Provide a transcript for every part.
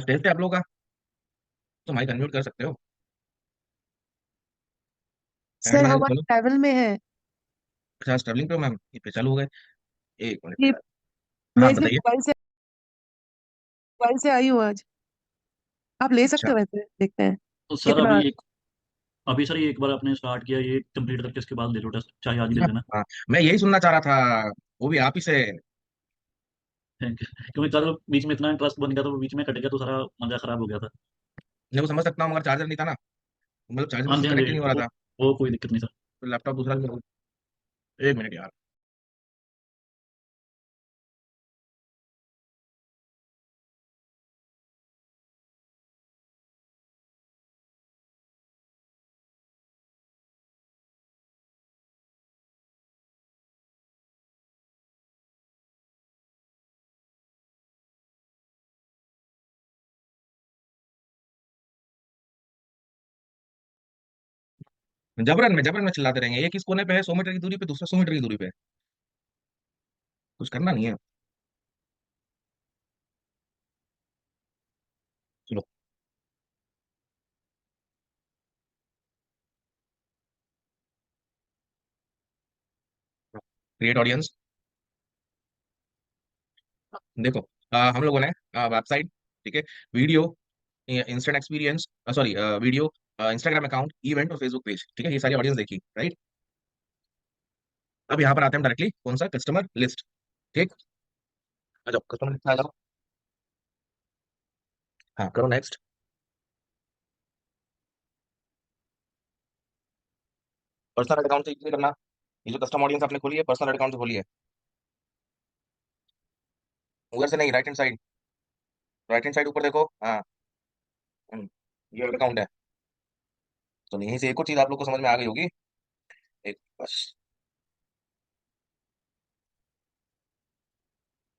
आज टेस्ट है आप लोगों का, तो माइक अनम्यूट कर सकते हो। ऐड सर बना के हमारे चलो। ट्रैवल में है। अच्छा, आज ट्रैवलिंग पे हो मैम, ये पे चालू हो गए। एक मिनट ये यार। मैं हाँ इसलिए बताइए। मोबाइल से आई हूँ आज। आप ले सकते अच्छा। हो, वैसे देखते हैं तो सर कितना। अभी सर ये एक बार आपने स्टार्ट किया, ये कंप्लीट करके इसके बाद ले लो टेस्ट, चाहे आज ही ले लेना। हाँ, मैं यही सुनना चाह रहा था, वो भी आप ही से। Thank you. क्योंकि कल बीच में इतना इंटरेस्ट बन गया था, वो बीच में कट गया तो सारा मजा खराब हो गया था। नहीं, वो समझ सकता हूँ, मगर चार्जर नहीं था ना, मतलब चार्जर हाँ से जी, हाँ कनेक्ट ही जी, नहीं हो रहा था। वो कोई दिक्कत नहीं सर। तो लैपटॉप दूसरा भी। एक मिनट यार। जबरन में चिल्लाते रहेंगे, एक इस कोने पे है 100 मीटर की दूरी पे, दूसरा 100 मीटर की दूरी पे है। कुछ करना नहीं है। चलो। Create audience. देखो, हम लोगों ने वेबसाइट, ठीक है, video, instant experience, sorry, video, Instagram account, event और फेसबुक पेज, ठीक है, ये सारी ऑडियंस देखी, राइट। अब यहाँ पर आते हैं डायरेक्टली कौन सा, कस्टमर लिस्ट। ठीक। आ जाओ कस्टमर लिस्ट आ जाओ। हाँ, करो नेक्स्ट। पर्सनल अकाउंट से यूज नहीं करना। ये जो कस्टम ऑडियंस आपने खोली है, पर्सनल अकाउंट से खोली है। उधर से नहीं, right hand side. Right hand side ऊपर देखो, हाँ। ये अकाउंट है। तो यहीं से एक और चीज आप लोग को समझ में आ गई होगी। एक बस।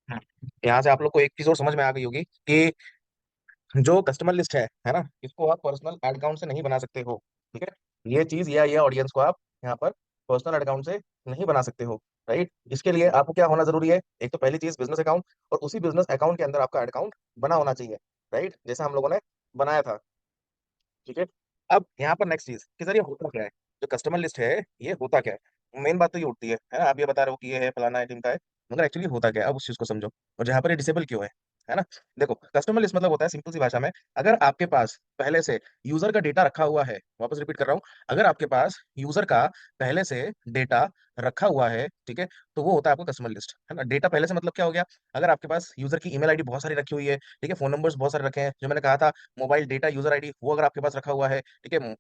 हाँ। यहाँ से आप लोग को एक चीज और समझ में आ गई होगी कि जो कस्टमर लिस्ट है ना, इसको आप पर्सनल अकाउंट से नहीं बना सकते हो। ठीक है। ये चीज या ये ऑडियंस को आप यहाँ पर पर्सनल अकाउंट से नहीं बना सकते हो। राइट। इसके लिए आपको क्या होना जरूरी है, एक तो पहली चीज बिजनेस अकाउंट, और उसी बिजनेस अकाउंट के अंदर आपका अकाउंट बना होना चाहिए। राइट, जैसा हम लोगों ने बनाया था। ठीक है। अब यहाँ पर नेक्स्ट चीज कि सर ये होता क्या है, जो कस्टमर लिस्ट है ये होता क्या है। मेन बात तो ये उठती है ना, आप ये बता रहे हो कि ये है फलाना है टीम का है, मगर एक्चुअली होता क्या है, अब उस चीज को समझो। और जहाँ पर ये डिसेबल क्यों है ना। देखो, कस्टमर लिस्ट मतलब होता है सिंपल सी भाषा में, अगर आपके पास पहले से यूजर का डेटा रखा हुआ है, वापस रिपीट कर रहा हूँ, अगर आपके पास यूजर का पहले से डेटा रखा हुआ है, ठीक है, तो वो होता है आपका कस्टमर लिस्ट, है ना। डेटा पहले से मतलब क्या हो गया, अगर आपके पास यूजर की ईमेल आईडी बहुत सारी रखी हुई है, ठीक है, फोन नंबर्स बहुत सारे रखे हैं, जो मैंने कहा था, मोबाइल डेटा यूजर आईडी, वो अगर आपके पास रखा हुआ है, ठीक है,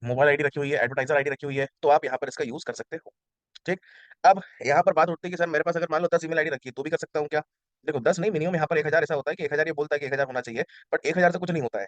मोबाइल आईडी रखी हुई है, एडवर्टाइजर आईडी रखी हुई है, तो आप यहाँ पर इसका यूज कर सकते हो। ठीक। अब यहाँ पर बात उठती है कि सर मेरे पास अगर मान लो 10 ईमेल आईडी रखी है तो भी कर सकता हूँ क्या। देखो, 10 नहीं, मिनिमम यहाँ पर 1,000 ऐसा होता है कि 1,000 ये बोलता है कि 1,000 होना चाहिए, बट 1,000 से कुछ नहीं होता है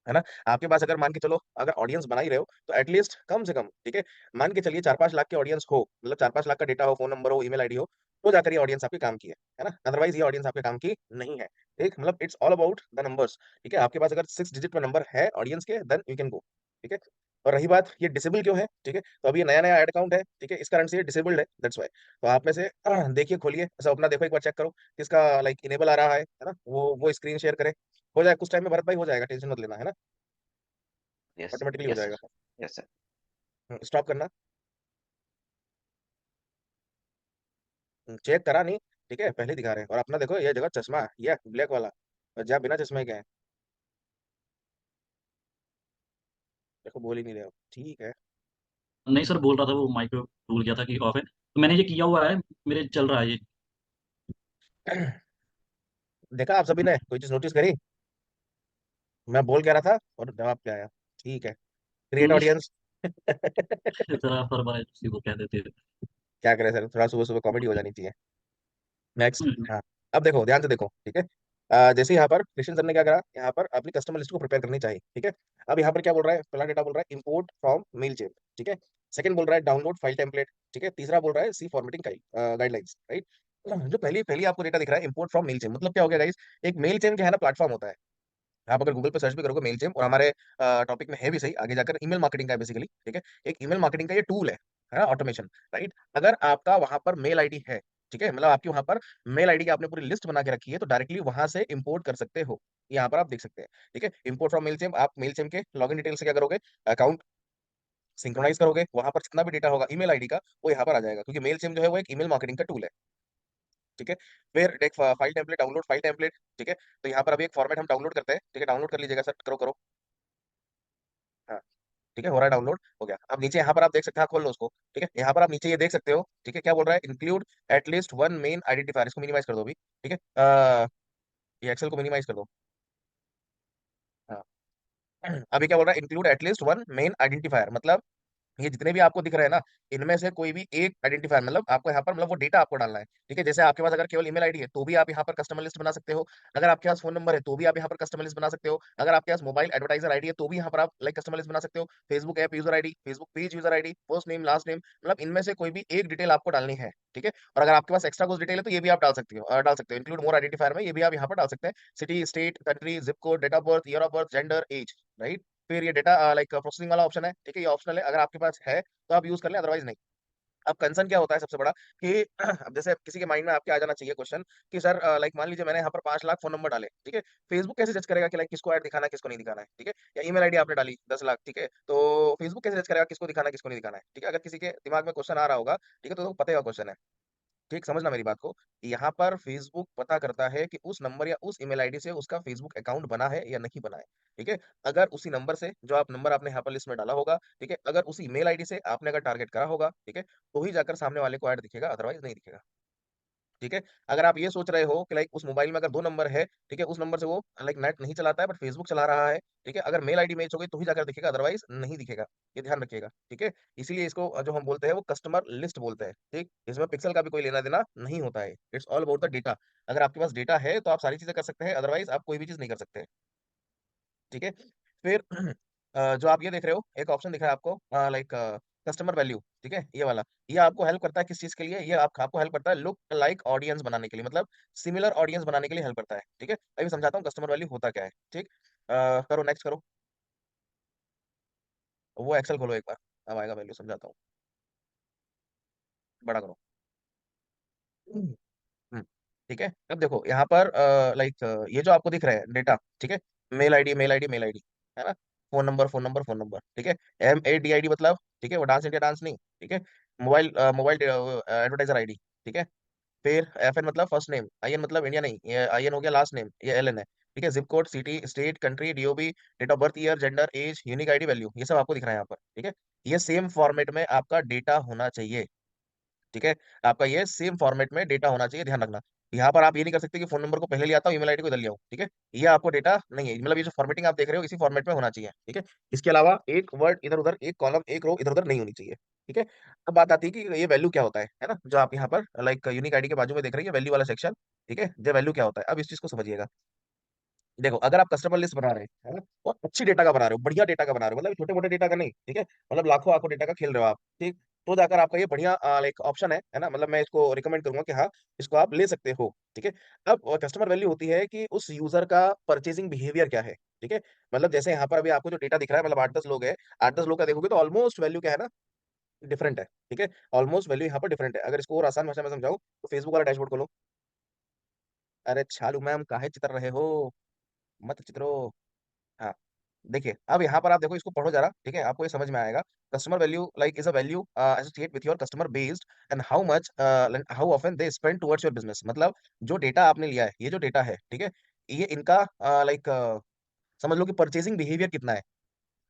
ना। आपके पास अगर मान के चलो, अगर ऑडियंस बना ही रहे हो तो एटलीस्ट कम से कम, ठीक है, मान के चलिए 4-5 लाख के ऑडियंस हो, मतलब 4-5 लाख का डेटा हो, फोन नंबर हो, ईमेल आईडी हो, तो जाकर ये ऑडियंस आपके काम की है ना, अदरवाइज ये ऑडियंस आपके काम की नहीं है। ठीक, मतलब it's all about the numbers. ठीक है, आपके पास अगर 6 डिजिट में नंबर है ऑडियंस के, देन यू कैन गो। ठीक है। और रही बात ये डिसेबल क्यों है, ठीक है, तो अभी ये नया नया एड अकाउंट है, ठीक है, इस कारण से ये डिसेबल्ड है, दैट्स वाई। तो आप में से देखिए, खोलिए ऐसा अपना, देखो एक बार चेक करो किसका लाइक इनेबल आ रहा है ना, वो स्क्रीन शेयर करे। हो जाए कुछ टाइम में, भरत भाई हो जाएगा, टेंशन मत लेना, है ना, यस। ऑटोमेटिकली हो यस जाएगा। सर। Yes sir. स्टॉप करना। चेक करा नहीं, ठीक है, पहले दिखा रहे हैं, और अपना देखो ये जगह चश्मा है, ये ब्लैक वाला, और जहाँ बिना चश्मे के हैं, देखो बोल ही नहीं रहे हो, ठीक है। नहीं सर, बोल रहा था वो माइक भूल गया था कि ऑफ है, तो मैंने ये किया हुआ है, मेरे चल रहा है ये। देखा आप सभी ने कोई चीज नोटिस करी, मैं बोल क्या रहा था और जवाब क्या आया। ठीक है। क्रिएट नहीं ऑडियंस। सर, आप हर बार उसी को कह देते हैं। क्या करें सर, थोड़ा सुबह सुबह कॉमेडी हो जानी चाहिए। नेक्स्ट। हाँ। अब देखो, ध्यान से देखो, ठीक है। जैसे यहाँ पर कृष्ण सर ने क्या करा, यहाँ पर अपनी कस्टमर लिस्ट को प्रिपेयर करनी चाहिए, ठीक है। अब यहाँ पर क्या बोल रहा है, पहला डेटा बोल रहा है इंपोर्ट फ्रॉम मेल चेन, ठीक है। सेकंड बोल रहा है डाउनलोड फाइल टेम्पलेट, ठीक है। तीसरा बोल रहा है सी फॉर्मेटिंग गाइडलाइंस, राइट। जो पहली पहली आपको डेटा दिख रहा है इंपोर्ट फ्रॉम मेल चेन, मतलब क्या हो गया गाइस, एक मेल चेन क्या है ना, प्लेटफॉर्म होता है। आप अगर गूगल पे सर्च भी करोगे मेल चेन, और हमारे टॉपिक में है भी सही, आगे जाकर ईमेल मार्केटिंग का है बेसिकली, ठीक है। एक ईमेल मार्केटिंग का ये टूल है ना, ऑटोमेशन, राइट। अगर आपका वहां पर मेल आईडी है, ठीक है, मतलब आपकी वहां पर मेल आईडी की आपने पूरी लिस्ट बना के रखी है, तो डायरेक्टली वहां से इंपोर्ट कर सकते हो। यहाँ पर आप देख सकते हैं, ठीक है, इंपोर्ट फ्रॉम मेलचेम। आप मेलचेम के लॉगिन डिटेल से क्या करोगे, अकाउंट सिंक्रोनाइज करोगे, वहां पर जितना भी डेटा होगा ईमेल आईडी का वो यहाँ पर आ जाएगा, क्योंकि मेलचेम जो है वो एक ईमेल मार्केटिंग का टूल है। ठीक है, फिर एक file template download, file template, ठीक है, तो यहाँ पर अभी एक फॉर्मेट हम डाउनलोड करते हैं, ठीक है, डाउनलोड कर लीजिएगा सर, करो करो। हाँ, ठीक है, हो रहा है, डाउनलोड हो गया। अब नीचे यहाँ पर आप देख सकते हैं, हाँ, खोल लो उसको। ठीक है, यहाँ पर आप नीचे ये देख सकते हो, ठीक है, क्या बोल रहा है, include at least one main identifier. इसको मिनिमाइज कर दो अभी, ठीक है, ये एक्सेल को मिनिमाइज कर दो। हाँ, अभी क्या बोल रहा है, include at least one main identifier, मतलब ये जितने भी आपको दिख रहे हैं ना, इनमें से कोई भी एक आइडेंटिफायर, मतलब आपको यहाँ पर मतलब वो डेटा आपको डालना है। ठीक है, जैसे आपके पास अगर केवल ईमेल आईडी है तो भी आप यहाँ पर कस्टमर लिस्ट बना सकते हो, अगर आपके पास फोन नंबर है तो भी आप यहाँ पर कस्टमर लिस्ट बना सकते हो, अगर आपके पास मोबाइल एडवर्टाइजर आईडी है तो भी यहाँ पर आप लाइक कस्टमर लिस्ट बना सकते हो, Facebook app user ID, Facebook page user ID, first name last name, मतलब इनमें से कोई भी एक डिटेल आपको डालनी है। ठीक है, और अगर आपके पास एक्स्ट्रा कुछ डिटेल है तो ये भी आप डाल सकते हो इंक्लूड मोर आइडेंटिफायर में, ये भी आप यहाँ पर डाल सकते हैं, city, state, country, zip code, date of birth, year of birth, gender, age, right. फिर ये डेटा लाइक प्रोसेसिंग वाला ऑप्शन है, ठीक है, ये ऑप्शनल है, अगर आपके पास है तो आप यूज कर लें, अदरवाइज नहीं। अब कंसर्न क्या होता है सबसे बड़ा कि अब जैसे किसी के माइंड में आपके आ जाना चाहिए क्वेश्चन कि सर लाइक मान लीजिए मैंने यहाँ पर 5 लाख फोन नंबर डाले, ठीक है, फेसबुक कैसे जज करेगा कि लाइक किसको ऐड दिखाना है किसको नहीं दिखाना है, ठीक है, या ईमेल आईडी आपने डाली 10 लाख, ठीक है, तो फेसबुक कैसे जज करेगा किसको दिखाना है किसको नहीं दिखाना है, ठीक है, अगर किसी के दिमाग में क्वेश्चन आ रहा होगा, ठीक है, तो पता ही क्वेश्चन है। ठीक, समझना मेरी बात को, यहाँ पर फेसबुक पता करता है कि उस नंबर या उस ईमेल आईडी से उसका फेसबुक अकाउंट बना है या नहीं बना है। ठीक है, अगर उसी नंबर से जो आप नंबर आपने यहाँ पर लिस्ट में डाला होगा, ठीक है, अगर उसी ईमेल आईडी से आपने अगर टारगेट करा होगा, ठीक है, तो ही जाकर सामने वाले को ऐड दिखेगा, अदरवाइज नहीं दिखेगा। ठीक है, अगर आप ये सोच रहे हो कि लाइक उस मोबाइल में अगर 2 नंबर है, ठीक है, उस नंबर से वो लाइक नेट नहीं चलाता है बट फेसबुक चला रहा है, ठीक है, अगर मेल आईडी मैच हो गई तो ही जाकर दिखेगा, अदरवाइज नहीं दिखेगा, ये ध्यान रखिएगा। ठीक है, इसीलिए इसको जो हम बोलते हैं वो कस्टमर लिस्ट बोलते हैं। ठीक, इसमें पिक्सल का भी कोई लेना देना नहीं होता है, it's all about the data. अगर आपके पास डेटा है तो आप सारी चीजें कर सकते हैं, अदरवाइज आप कोई भी चीज नहीं कर सकते। ठीक है, फिर जो आप ये देख रहे हो एक ऑप्शन दिख रहा है आपको, लाइक कस्टमर वैल्यू, ठीक है, ये वाला, ये आपको हेल्प करता है किस चीज के लिए, ये आपको हेल्प करता है लुक लाइक ऑडियंस बनाने के लिए, मतलब सिमिलर ऑडियंस बनाने के लिए हेल्प करता है। ठीक है, अभी समझाता हूँ कस्टमर वैल्यू होता क्या है। ठीक, करो नेक्स्ट करो, वो एक्सेल खोलो एक बार, अब आएगा वैल्यू, समझाता हूँ, बड़ा करो। हम्म, ठीक है, अब देखो यहाँ पर लाइक ये जो आपको दिख रहा है डेटा, ठीक है, mail ID mail ID mail ID, है ना, phone number phone number phone number, ठीक है, MADID मतलब, ठीक है, वो डांस इंडिया डांस नहीं, ठीक है, मोबाइल मोबाइल एडवर्टाइजर आईडी, ठीक है, फिर FN मतलब फर्स्ट नेम, IN मतलब इंडिया नहीं, ये IN हो गया लास्ट नेम, ये LN है, ठीक है, zip code, city, state, country, DOB, date of birth, year, gender, age, unique ID, value, ये सब आपको दिख रहा है यहाँ पर। ठीक है, ये सेम फॉर्मेट में आपका डेटा होना चाहिए। ठीक है, आपका ये सेम फॉर्मेट में डेटा होना चाहिए, ध्यान रखना। यहाँ पर आप ये नहीं कर सकते कि फोन नंबर को पहले ले आता हूँ ईमेल आईडी को इधर ले आऊँ। ठीक है, ये आपको डेटा नहीं है, मतलब ये जो फॉर्मेटिंग आप देख रहे हो इसी फॉर्मेट में होना चाहिए। ठीक है, इसके अलावा एक वर्ड इधर उधर, एक कॉलम एक रो इधर उधर नहीं होनी चाहिए। ठीक है, अब बात आती है कि ये वैल्यू क्या होता है ना, जो आप यहाँ पर लाइक यूनिक आईडी के बाजू में देख रहे हैं वैल्यू वाला सेक्शन। ठीक है, ये वैल्यू क्या होता है, अब इस चीज को समझिएगा। देखो, अगर आप कस्टमर लिस्ट बना रहे हैं, है ना, और अच्छी डेटा का बना रहे हो, बढ़िया डेटा का बना रहे हो, मतलब छोटे मोटे डेटा का नहीं, ठीक है, मतलब लाखों लाखों डेटा का खेल रहे हो आप, ठीक, तो जाकर आपका ये बढ़िया लाइक ऑप्शन है ना, मतलब मैं इसको रिकमेंड करूंगा कि हाँ, इसको आप ले सकते हो। ठीक है, अब कस्टमर वैल्यू होती है कि उस यूजर का परचेसिंग बिहेवियर क्या है। ठीक है, मतलब जैसे यहाँ पर अभी आपको जो डेटा दिख रहा है, मतलब 8-10 लोग है, 8-10 लोग का देखोगे तो ऑलमोस्ट वैल्यू क्या है ना, डिफरेंट है। ठीक है, ऑलमोस्ट वैल्यू यहाँ पर डिफरेंट है। अगर इसको और आसान भाषा में समझाऊं तो फेसबुक वाला डैशबोर्ड खोलो। अरे छालू मैम काहे चितर रहे हो, मत चित्रो। हाँ, देखिए अब यहाँ पर आप देखो, इसको पढ़ो जरा, ठीक है, आपको ये समझ में आएगा। Customer value like is a value associate with your customer based and how much how often they spend towards your business, मतलब जो डेटा आपने लिया है, ये जो डेटा है, ठीक है, ये इनका लाइक समझ लो कि परचेसिंग बिहेवियर कितना है।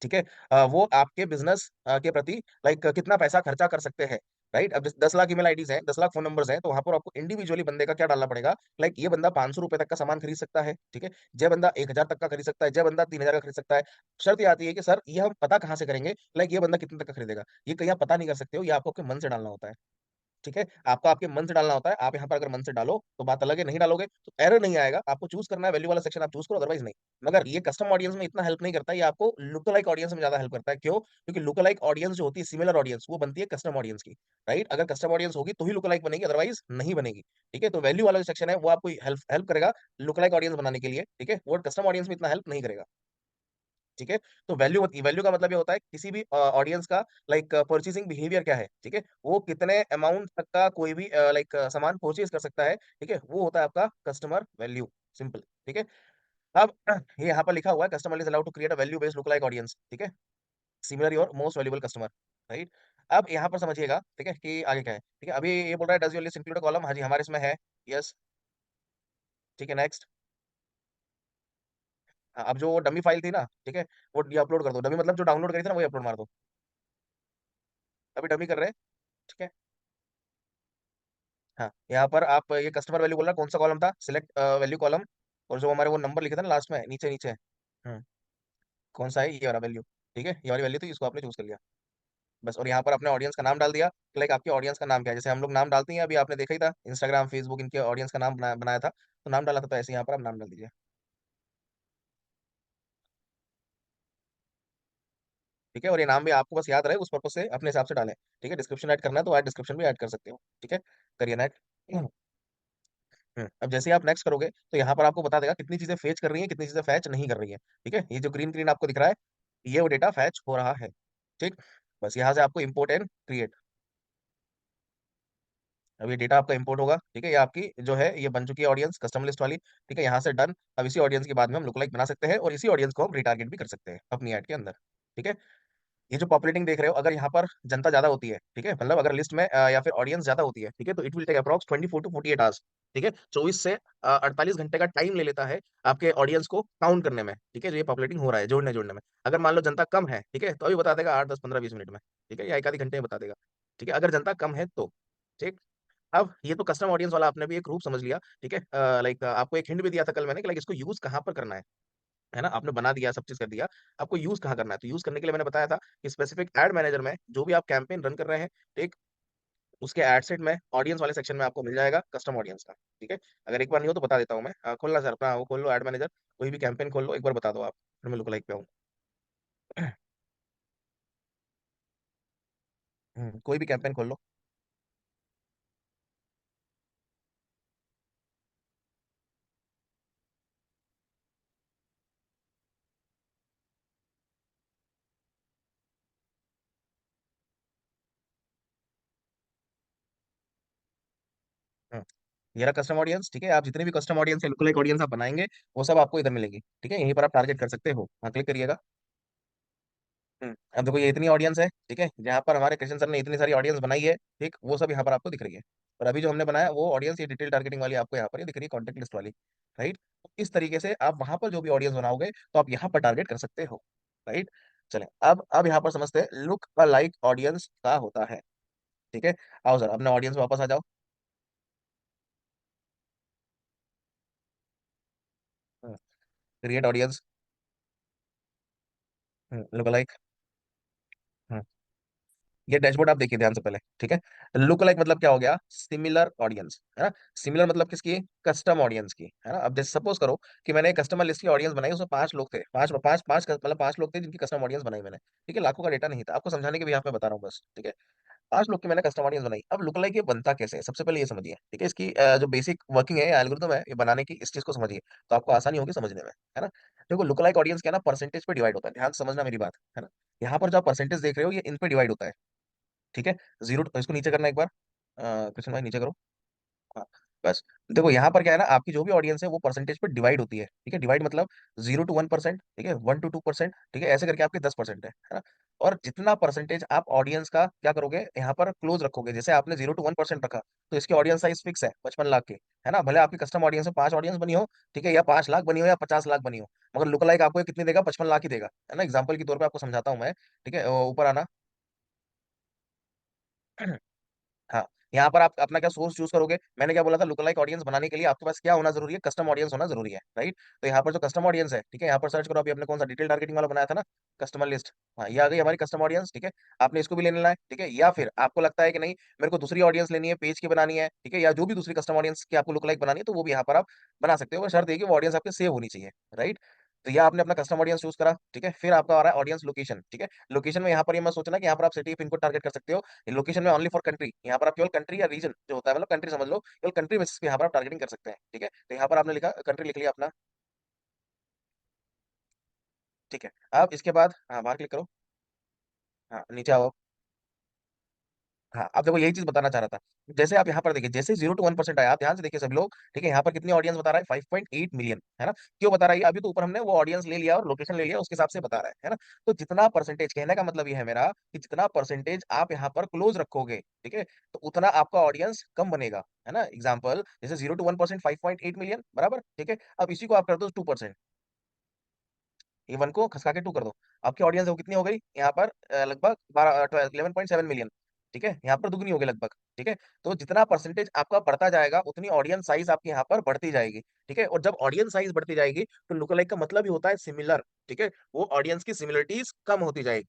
ठीक है, वो आपके बिजनेस के प्रति लाइक कितना पैसा खर्चा कर सकते हैं। राइट, अब 10 लाख ईमेल आईडीज हैं, 10 लाख फोन नंबर्स हैं, तो वहां पर आपको इंडिविजुअली बंदे का क्या डालना पड़ेगा, लाइक ये बंदा 500 रुपए तक का सामान खरीद सकता है, ठीक है, जय बंदा 1,000 तक का खरीद सकता है, जय बंदा 3,000 का खरीद सकता है। शर्त ये आती है कि सर ये हम पता कहाँ से करेंगे, लाइक ये बंदा कितने तक का खरीदेगा, ये कहीं आप पता नहीं कर सकते हो, ये आपको आपके मन से डालना होता है। ठीक है, आपको आपके मन से डालना होता है। आप यहाँ पर अगर मन से डालो तो बात अलग है, नहीं डालोगे तो एरर नहीं आएगा। आपको चूज करना है वैल्यू वाला सेक्शन, आप चूज करो, अदरवाइज नहीं। मगर ये कस्टम ऑडियंस में इतना हेल्प नहीं करता, ये आपको लुक लाइक ऑडियंस में ज्यादा हेल्प करता है। क्यों? क्योंकि लुक लाइक ऑडियंस जो होती है, सिमिलर ऑडियंस, वो बनती है कस्टम ऑडियंस की। राइट, अगर कस्टम ऑडियंस होगी तो ही लुक लाइक बनेगी, अदरवाइज नहीं बनेगी। ठीक है, तो वैल्यू वाला जो सेक्शन है वो आपको हेल्प हेल्प करेगा लुक लाइक ऑडियंस बनाने के लिए। ठीक है, वो कस्टम ऑडियंस में इतना हेल्प नहीं करेगा। ठीक है। तो वैल्यू का मतलब ये होता है किसी भी ऑडियंस का लाइक परचेसिंग बिहेवियर क्या है, ठीक है, वो कितने अमाउंट तक का कोई भी लाइक सामान परचेज कर सकता है, ठीक है, वो होता है आपका कस्टमर वैल्यू। सिंपल, ठीक है। अब ये यहाँ पर लिखा हुआ है customer is allowed to create a value based look like audience, ठीक है, similar your most valuable customer, right. अब यहाँ पर समझिएगा, ठीक है, कि आगे क्या है, ठीक है। अभी ये बोल रहा है does your list include column, हाँ जी हमारे इसमें है, यस, ठीक है, नेक्स्ट। अब जो डमी फाइल थी ना, ठीक है, वो ये अपलोड कर दो, डमी मतलब जो डाउनलोड करी थी ना वही अपलोड मार दो, अभी डमी कर रहे हैं, ठीक है। हाँ, यहाँ पर आप ये कस्टमर वैल्यू बोल रहा कौन सा कॉलम था, सिलेक्ट वैल्यू कॉलम, और जो हमारे वो नंबर लिखे थे ना लास्ट में नीचे नीचे, कौन सा है, ये वाला वैल्यू, ठीक है, ये वाली वैल्यू थी, इसको आपने चूज कर लिया बस। और यहाँ पर अपने ऑडियंस का नाम डाल दिया, लाइक आपके ऑडियंस का नाम क्या है, जैसे हम लोग नाम डालते हैं, अभी आपने देखा ही था इंस्टाग्राम फेसबुक इनके ऑडियंस का नाम बनाया था, तो नाम डाला था, तो ऐसे यहाँ पर आप नाम डाल दीजिए, ठीक है। और ये नाम भी आपको बस याद रहे उस पर्पज से अपने हिसाब से डालें, ठीक है। डिस्क्रिप्शन ऐड करना है तो आप डिस्क्रिप्शन भी ऐड कर सकते हो, ठीक है, करिए नेक्स्ट। अब जैसे ही आप नेक्स्ट करोगे तो यहाँ पर आपको बता देगा कितनी चीजें फेच कर रही है, कितनी चीजें फैच नहीं कर रही है, ठीक है। ये जो ग्रीन ग्रीन आपको दिख रहा है, ये वो डेटा फैच हो रहा है, ठीक। बस यहाँ से आपको इम्पोर्ट एंड क्रिएट, अब ये डेटा आपका इंपोर्ट होगा, ठीक है, ये आपकी जो है ये बन चुकी है ऑडियंस कस्टमर लिस्ट वाली, ठीक है, यहाँ से डन। अब इसी ऑडियंस के बाद में हम लुक लाइक बना सकते हैं और इसी ऑडियंस को हम रिटारगेट भी कर सकते हैं अपनी ऐड के अंदर, ठीक है। ये जो पॉपुलेटिंग देख रहे हो, अगर यहाँ पर जनता ज्यादा होती है, ठीक है, मतलब अगर लिस्ट में या फिर ऑडियंस ज्यादा होती है, ठीक है, तो it will take approx 24 to 48 hours, ठीक है, 24 से 48 घंटे का टाइम ले लेता है आपके ऑडियंस को काउंट करने में, ठीक है, जो ये पॉपुलेटिंग हो रहा है जोड़ने जोड़ने में। अगर मान लो जनता कम है, ठीक है, तो अभी बता देगा 8 10 15 20 मिनट में, ठीक है, या एक आधे घंटे में बता देगा, ठीक है, अगर जनता कम है तो, ठीक। अब ये तो कस्टम ऑडियंस वाला आपने भी एक रूप समझ लिया, ठीक है, लाइक आपको एक हिंट भी दिया था कल मैंने कि लाइक इसको यूज कहाँ पर करना है ना, आपने बना दिया सब चीज कर दिया, आपको यूज कहाँ करना है, तो यूज करने के लिए मैंने बताया था कि स्पेसिफिक एड मैनेजर में जो भी आप कैंपेन रन कर रहे हैं, ठीक, उसके एड सेट में ऑडियंस वाले सेक्शन में आपको मिल जाएगा कस्टम ऑडियंस का, ठीक है। अगर एक बार नहीं हो तो बता देता हूँ मैं, खोलना सर अपना वो खोल लो एड मैनेजर, कोई भी कैंपेन खोल लो, एक बार बता दो आप, फिर मैं लुक लाइक पे हूँ। कोई भी कैंपेन खोल लो। हम्म, ये रहा कस्टम ऑडियंस, ठीक है, आप जितने भी कस्टम ऑडियंस है लुक लाइक ऑडियंस आप बनाएंगे वो सब आपको इधर मिलेंगी, ठीक है, यहीं पर आप टारगेट कर सकते हो, हाँ क्लिक करिएगा। अब देखो ये इतनी ऑडियंस है, ठीक है, जहाँ पर हमारे कृष्ण सर ने इतनी सारी ऑडियंस बनाई है, ठीक, वो सब यहाँ पर आपको दिख रही है। और अभी जो हमने बनाया वो ऑडियंस ये डिटेल टारगेटिंग वाली आपको यहाँ पर ये दिख रही है, कॉन्टेक्ट लिस्ट वाली, राइट। इस तरीके से आप वहां पर जो भी ऑडियंस बनाओगे तो आप यहाँ पर टारगेट कर सकते हो, राइट। चलें अब यहाँ पर समझते हैं लुक अ लाइक ऑडियंस का होता है, ठीक है। आओ सर अपने ऑडियंस में वापस आ जाओ, क्रिएट ऑडियंस, लुक लाइक, ये डैशबोर्ड आप देखिए ध्यान से पहले, ठीक है। लुक लाइक मतलब क्या हो गया, सिमिलर ऑडियंस, है ना। सिमिलर मतलब किसकी, कस्टम ऑडियंस की, है ना। अब जैसे सपोज करो कि मैंने कस्टमर लिस्ट की ऑडियंस बनाई, उसमें 5 लोग थे, पांच पांच पांच मतलब 5 लोग थे जिनकी कस्टम ऑडियंस बनाई मैंने, ठीक है, लाखों का डेटा नहीं था, आपको समझाने के भी यहाँ पे बता रहा हूँ बस, ठीक है। 5 लोग की मैंने कस्टम ऑडियंस बनाई। अब लुक लाइक ये बनता कैसे है, सबसे पहले ये समझिए, ठीक है, इसकी जो बेसिक वर्किंग है एल्गोरिथम है ये बनाने की, इस चीज को समझिए तो आपको आसानी होगी समझने में, है ना। देखो लुक लाइक ऑडियंस क्या है ना, परसेंटेज पे डिवाइड होता है, ध्यान से समझना मेरी बात, है ना। यहाँ पर जो आप परसेंटेज देख रहे हो ये इन पे डिवाइड होता है, ठीक है। जीरो, इसको नीचे करना एक बार, कृष्ण भाई नीचे करो, हाँ, बस। देखो यहाँ पर क्या है ना, आपकी जो भी ऑडियंस है वो परसेंटेज पर डिवाइड होती है, ठीक है, डिवाइड मतलब 0 to 1%, ठीक है, 1 to 2%, ठीक है, ऐसे करके आपके 10% है ना। और जितना परसेंटेज आप ऑडियंस का क्या करोगे यहाँ पर क्लोज रखोगे, जैसे आपने 0 to 1% रखा, तो इसकी ऑडियंस साइज फिक्स है 55 लाख की, है ना, भले आपकी कस्टम ऑडियंस में 5 ऑडियंस बनी हो, ठीक है, या 5 लाख बनी हो या 50 लाख बनी हो, मगर लुक लाइक आपको ये कितनी देगा, 55 लाख ही देगा, है ना। एग्जाम्पल के तौर पर आपको समझाता हूँ मैं, ठीक है, ऊपर आना। हाँ, यहाँ पर आप अपना क्या सोर्स चूज करोगे, मैंने क्या बोला था, लुक लाइक ऑडियंस बनाने के लिए आपके पास क्या होना जरूरी है, कस्टम ऑडियंस होना जरूरी है, राइट। तो यहाँ पर जो कस्टम ऑडियंस है, ठीक है, यहाँ पर सर्च करो, अभी आपने कौन सा डिटेल टारगेटिंग वाला बनाया था ना, कस्टमर लिस्ट, हाँ ये आ गई हमारी कस्टम ऑडियंस, ठीक है। आपने इसको भी ले लेना है, ठीक है, या फिर आपको लगता है कि नहीं मेरे को दूसरी ऑडियंस लेनी है, पेज की बनानी है, ठीक है, या जो भी दूसरी कस्टम ऑडियंस की आपको लुक लाइक बनानी है, तो वो भी यहाँ पर आप बना सकते हो, बस शर्त है कि वो ऑडियंस आपके सेव होनी चाहिए, राइट। तो ये आपने अपना कस्टम ऑडियंस चूज करा, ठीक है, फिर आपका आ रहा है ऑडियंस लोकेशन, ठीक है। लोकेशन में यहाँ पर ये मत सोचना कि यहाँ पर आप सिटी पिन को टारगेट कर सकते हो, लोकेशन में ओनली फॉर कंट्री, यहाँ पर आप केवल कंट्री या रीजन जो होता है, मतलब कंट्री समझ लो, केवल कंट्री बेसिस पे यहाँ पर आप टारगेटिंग कर सकते हैं, ठीक है। तो यहाँ पर आपने लिखा कंट्री लिख लिया अपना, ठीक है। अब इसके बाद हाँ बाहर क्लिक करो। हाँ नीचे आओ। हाँ अब देखो यही चीज बताना चाह रहा था। जैसे आप यहाँ पर देखिए, जैसे 0 to 1% आया, आप ध्यान से देखिए सभी लोग, ठीक है। यहाँ पर कितनी ऑडियंस बता रहा है? 5.8 मिलियन, है ना। क्यों बता रहा है? अभी तो ऊपर हमने वो ऑडियंस ले लिया और लोकेशन ले लिया, उसके हिसाब से बता रहा है ना। तो जितना परसेंटेज, कहने का मतलब ये है मेरा कि जितना परसेंटेज आप यहाँ पर क्लोज रखोगे, ठीक है, तो उतना आपका ऑडियंस कम बनेगा, है ना। एग्जाम्पल जैसे 0 to 1%, 5.8 मिलियन बराबर, ठीक है। अब इसी को आप कर दो 2%, ये 1 को खसका के 2 कर दो, आपकी ऑडियंस वो कितनी हो गई यहाँ पर? लगभग 11.7 मिलियन, ठीक है। यहाँ पर दुगनी हो गई लगभग, ठीक है। तो जितना परसेंटेज आपका बढ़ता जाएगा उतनी ऑडियंस साइज आपकी यहाँ पर बढ़ती जाएगी, ठीक है। और जब ऑडियंस साइज बढ़ती जाएगी तो लुक लाइक का मतलब ही होता है सिमिलर, ठीक है। वो ऑडियंस की सिमिलरिटीज कम होती जाएगी,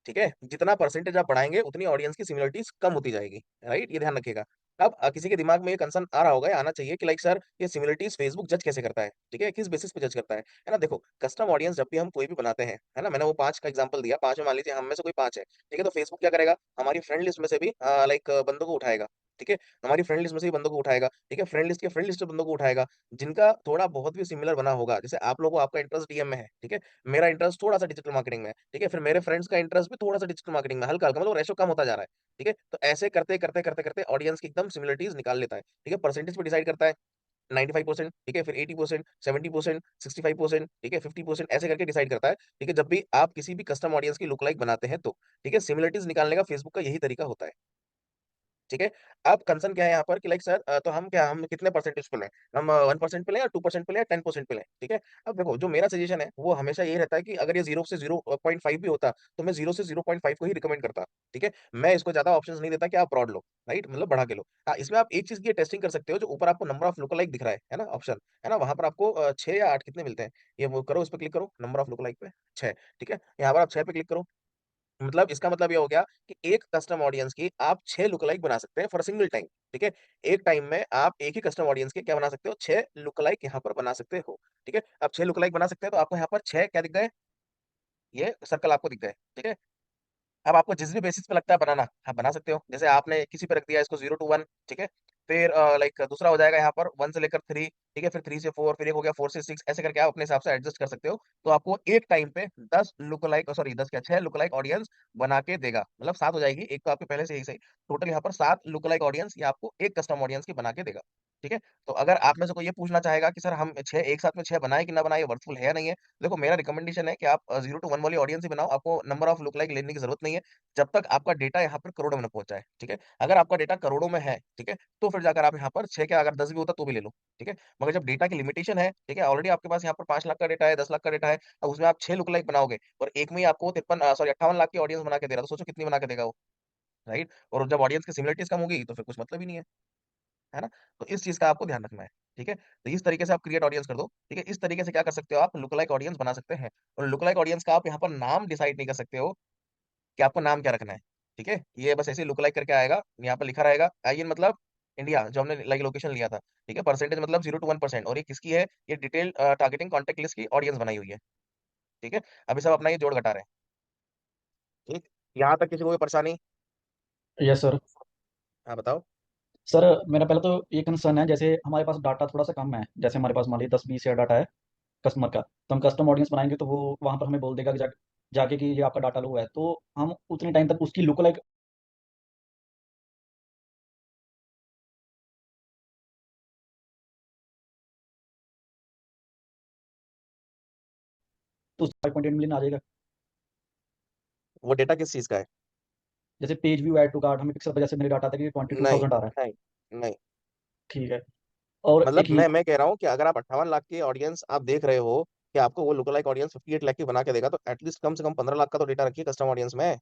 ठीक है। जितना परसेंटेज आप बढ़ाएंगे उतनी ऑडियंस की सिमिलरिटीज कम होती जाएगी, राइट, ये ध्यान रखिएगा। अब किसी के दिमाग में ये कंसर्न आ रहा होगा या आना चाहिए कि लाइक सर ये सिमिलरिटीज फेसबुक जज कैसे करता है, ठीक है, किस बेसिस पे जज करता है ना। देखो कस्टम ऑडियंस जब भी हम कोई भी बनाते हैं, है ना, मैंने वो 5 का एग्जांपल दिया, 5 में मान लीजिए हम में से कोई 5 है, ठीक है। तो फेसबुक क्या करेगा? हमारी फ्रेंड लिस्ट में से भी लाइक बंदों को उठाएगा, ठीक है। हमारी फ्रेंड लिस्ट में से भी बंदों को उठाएगा, ठीक है। फ्रेंड लिस्ट के फ्रेंड लिस्ट से बंदों को उठाएगा जिनका थोड़ा बहुत भी सिमिलर बना होगा। जैसे आप लोगों को, आपका इंटरेस्ट डीएम में है, ठीक है, मेरा इंटरेस्ट थोड़ा सा डिजिटल मार्केटिंग में है, ठीक है, फिर मेरे फ्रेंड्स का इंटरेस्ट भी थोड़ा सा डिजिटल मार्केटिंग में, हल्का हल्का, मतलब रेशो कम होता जा रहा है, ठीक है। तो ऐसे करते करते करते करते ऑडियंस की एकदम सिमिलरिटीज निकाल लेता है, ठीक है। परसेंटेज पे डिसाइड करता है 95%, ठीक है, फिर 80%, 70%, 65%, ठीक है, 50%, ऐसे करके डिसाइड करता है, ठीक है। जब भी आप किसी भी कस्टम ऑडियंस की लुक लाइक बनाते हैं तो, ठीक है, सिमिलरिटीज निकालने का फेसबुक का यही तरीका होता है, ठीक है। अब कंसर्न क्या है यहाँ पर कि लाइक सर तो हम कितने परसेंटेज पे लें? हम 1% पे लें या 2% पे लें या 10% पे लें, ठीक है। अब देखो जो मेरा सजेशन है वो हमेशा ये रहता है कि अगर ये 0 से 0.5 भी होता तो मैं 0 से 0.5 को ही रिकमेंड करता, ठीक है। मैं इसको ज्यादा ऑप्शंस नहीं देता कि आप ब्रॉड लो, राइट, मतलब बढ़ा के लो। हाँ इसमें आप एक चीज की टेस्टिंग कर सकते हो, जो ऊपर आपको नंबर ऑफ लुक लाइक दिख रहा है ना, ऑप्शन है ना, वहां पर आपको 6 या 8 कितने मिलते हैं, ये वो करो, इस पर क्लिक करो, नंबर ऑफ लुक लाइक पे 6, ठीक है। यहाँ पर आप 6 पे क्लिक करो, मतलब इसका मतलब ये हो गया कि एक कस्टम ऑडियंस की आप 6 लुक लाइक बना सकते हैं फॉर सिंगल टाइम, ठीक है। एक टाइम में आप एक ही कस्टम ऑडियंस के क्या बना सकते हो? 6 लुक लाइक यहाँ पर बना सकते हो, ठीक है। अब 6 लुक लाइक बना सकते हैं तो आपको यहाँ पर 6 क्या दिख गए? ये सर्कल आपको दिख गए, ठीक है। अब आपको जिस भी बेसिस पे लगता है बनाना, आप बना सकते हो। जैसे आपने किसी पे रख दिया इसको 0 to 1, ठीक है। फिर लाइक दूसरा हो जाएगा यहाँ पर 1 से लेकर 3, ठीक है, फिर 3 से 4, फिर एक हो गया 4 से 6, ऐसे करके आप अपने हिसाब से एडजस्ट कर सकते हो। तो आपको एक टाइम पे 10 लुक लाइक, सॉरी 10 क्या, 6 लुक लाइक ऑडियंस बना के देगा, मतलब 7 हो जाएगी, एक तो आपके पहले से ही सही। टोटल यहाँ पर 7 लुक लाइक ऑडियंस ये आपको एक कस्टम ऑडियंस की बना के देगा, ठीक है। तो अगर आप में से कोई ये पूछना चाहेगा कि सर हम 6 एक साथ में 6 बनाए कि ना बनाए, वर्थफुल है या नहीं है, देखो मेरा रिकमेंडेशन है कि आप 0 to 1 वाली ऑडियंस ही बनाओ, आपको नंबर ऑफ लुक लाइक लेने की जरूरत नहीं है, जब तक आपका डेटा यहाँ पर करोड़ों में न पहुंच जाए, ठीक है। अगर आपका डेटा करोड़ों में है, ठीक है, तो फिर जाकर आप यहाँ पर 6 क्या, अगर 10 भी होता तो भी ले लो, ठीक है। मगर जब डेटा की लिमिटेशन है, ठीक है, ऑलरेडी आपके पास यहाँ पर 5 लाख का डेटा है, 10 लाख का डेटा है, अब उसमें आप 6 लुक लाइक बनाओगे और एक में ही आपको 58 लाख की ऑडियंस बना के दे रहा, तो सोचो कितनी बना के देगा वो, राइट। और जब ऑडियंस की सिमिलरिटीज कम होगी तो फिर कुछ मतलब ही नहीं है ना। तो इस चीज का आपको ध्यान रखना है, ठीक है। तो इस तरीके से आप क्रिएट ऑडियंस कर दो, ठीक है। इस तरीके से क्या कर सकते हो? आप लुक लाइक ऑडियंस बना सकते हैं। और लुक लाइक ऑडियंस का आप यहाँ पर नाम डिसाइड नहीं कर सकते हो कि आपको नाम क्या रखना है, ठीक है। ये बस ऐसे लुक लाइक करके आएगा, यहाँ पर लिखा रहेगा आईएन मतलब इंडिया, जो हमने लाइक लोकेशन लिया था, ठीक है। परसेंटेज मतलब 0 to 1%, और ये किसकी है? ये डिटेल टारगेटिंग कॉन्टेक्ट लिस्ट की ऑडियंस बनाई हुई है, ठीक है। अभी सब अपना ये जोड़ घटा रहे हैं, ठीक। यहाँ तक किसी को कोई परेशानी? Yes sir. हाँ बताओ। सर मेरा पहले तो ये कंसर्न है, जैसे हमारे पास डाटा थोड़ा सा कम है, जैसे हमारे पास मान लीजिए 10-20 शेयर डाटा है कस्टमर का, तो हम कस्टम ऑडियंस बनाएंगे तो वो वहाँ पर हमें बोल देगा कि जाके कि ये आपका डाटा लो है, तो हम उतने टाइम तक उसकी लुक लाइक तो 5.8 मिलियन आ जाएगा। वो डेटा किस चीज का है? जैसे page view add to cart हमें पिक्सल पर, जैसे मेरे डाटा था कि नहीं 22,000 आ रहा है। नहीं नहीं, ठीक है। और मतलब एक ही मैं कह रहा हूँ कि अगर आप 58 लाख की ऑडियंस आप देख रहे हो कि आपको वो लुक लाइक ऑडियंस 58 लाख की बना के देगा, तो एटलीस्ट कम से कम 15 लाख का तो डेटा रखिए कस्टम ऑडियंस में,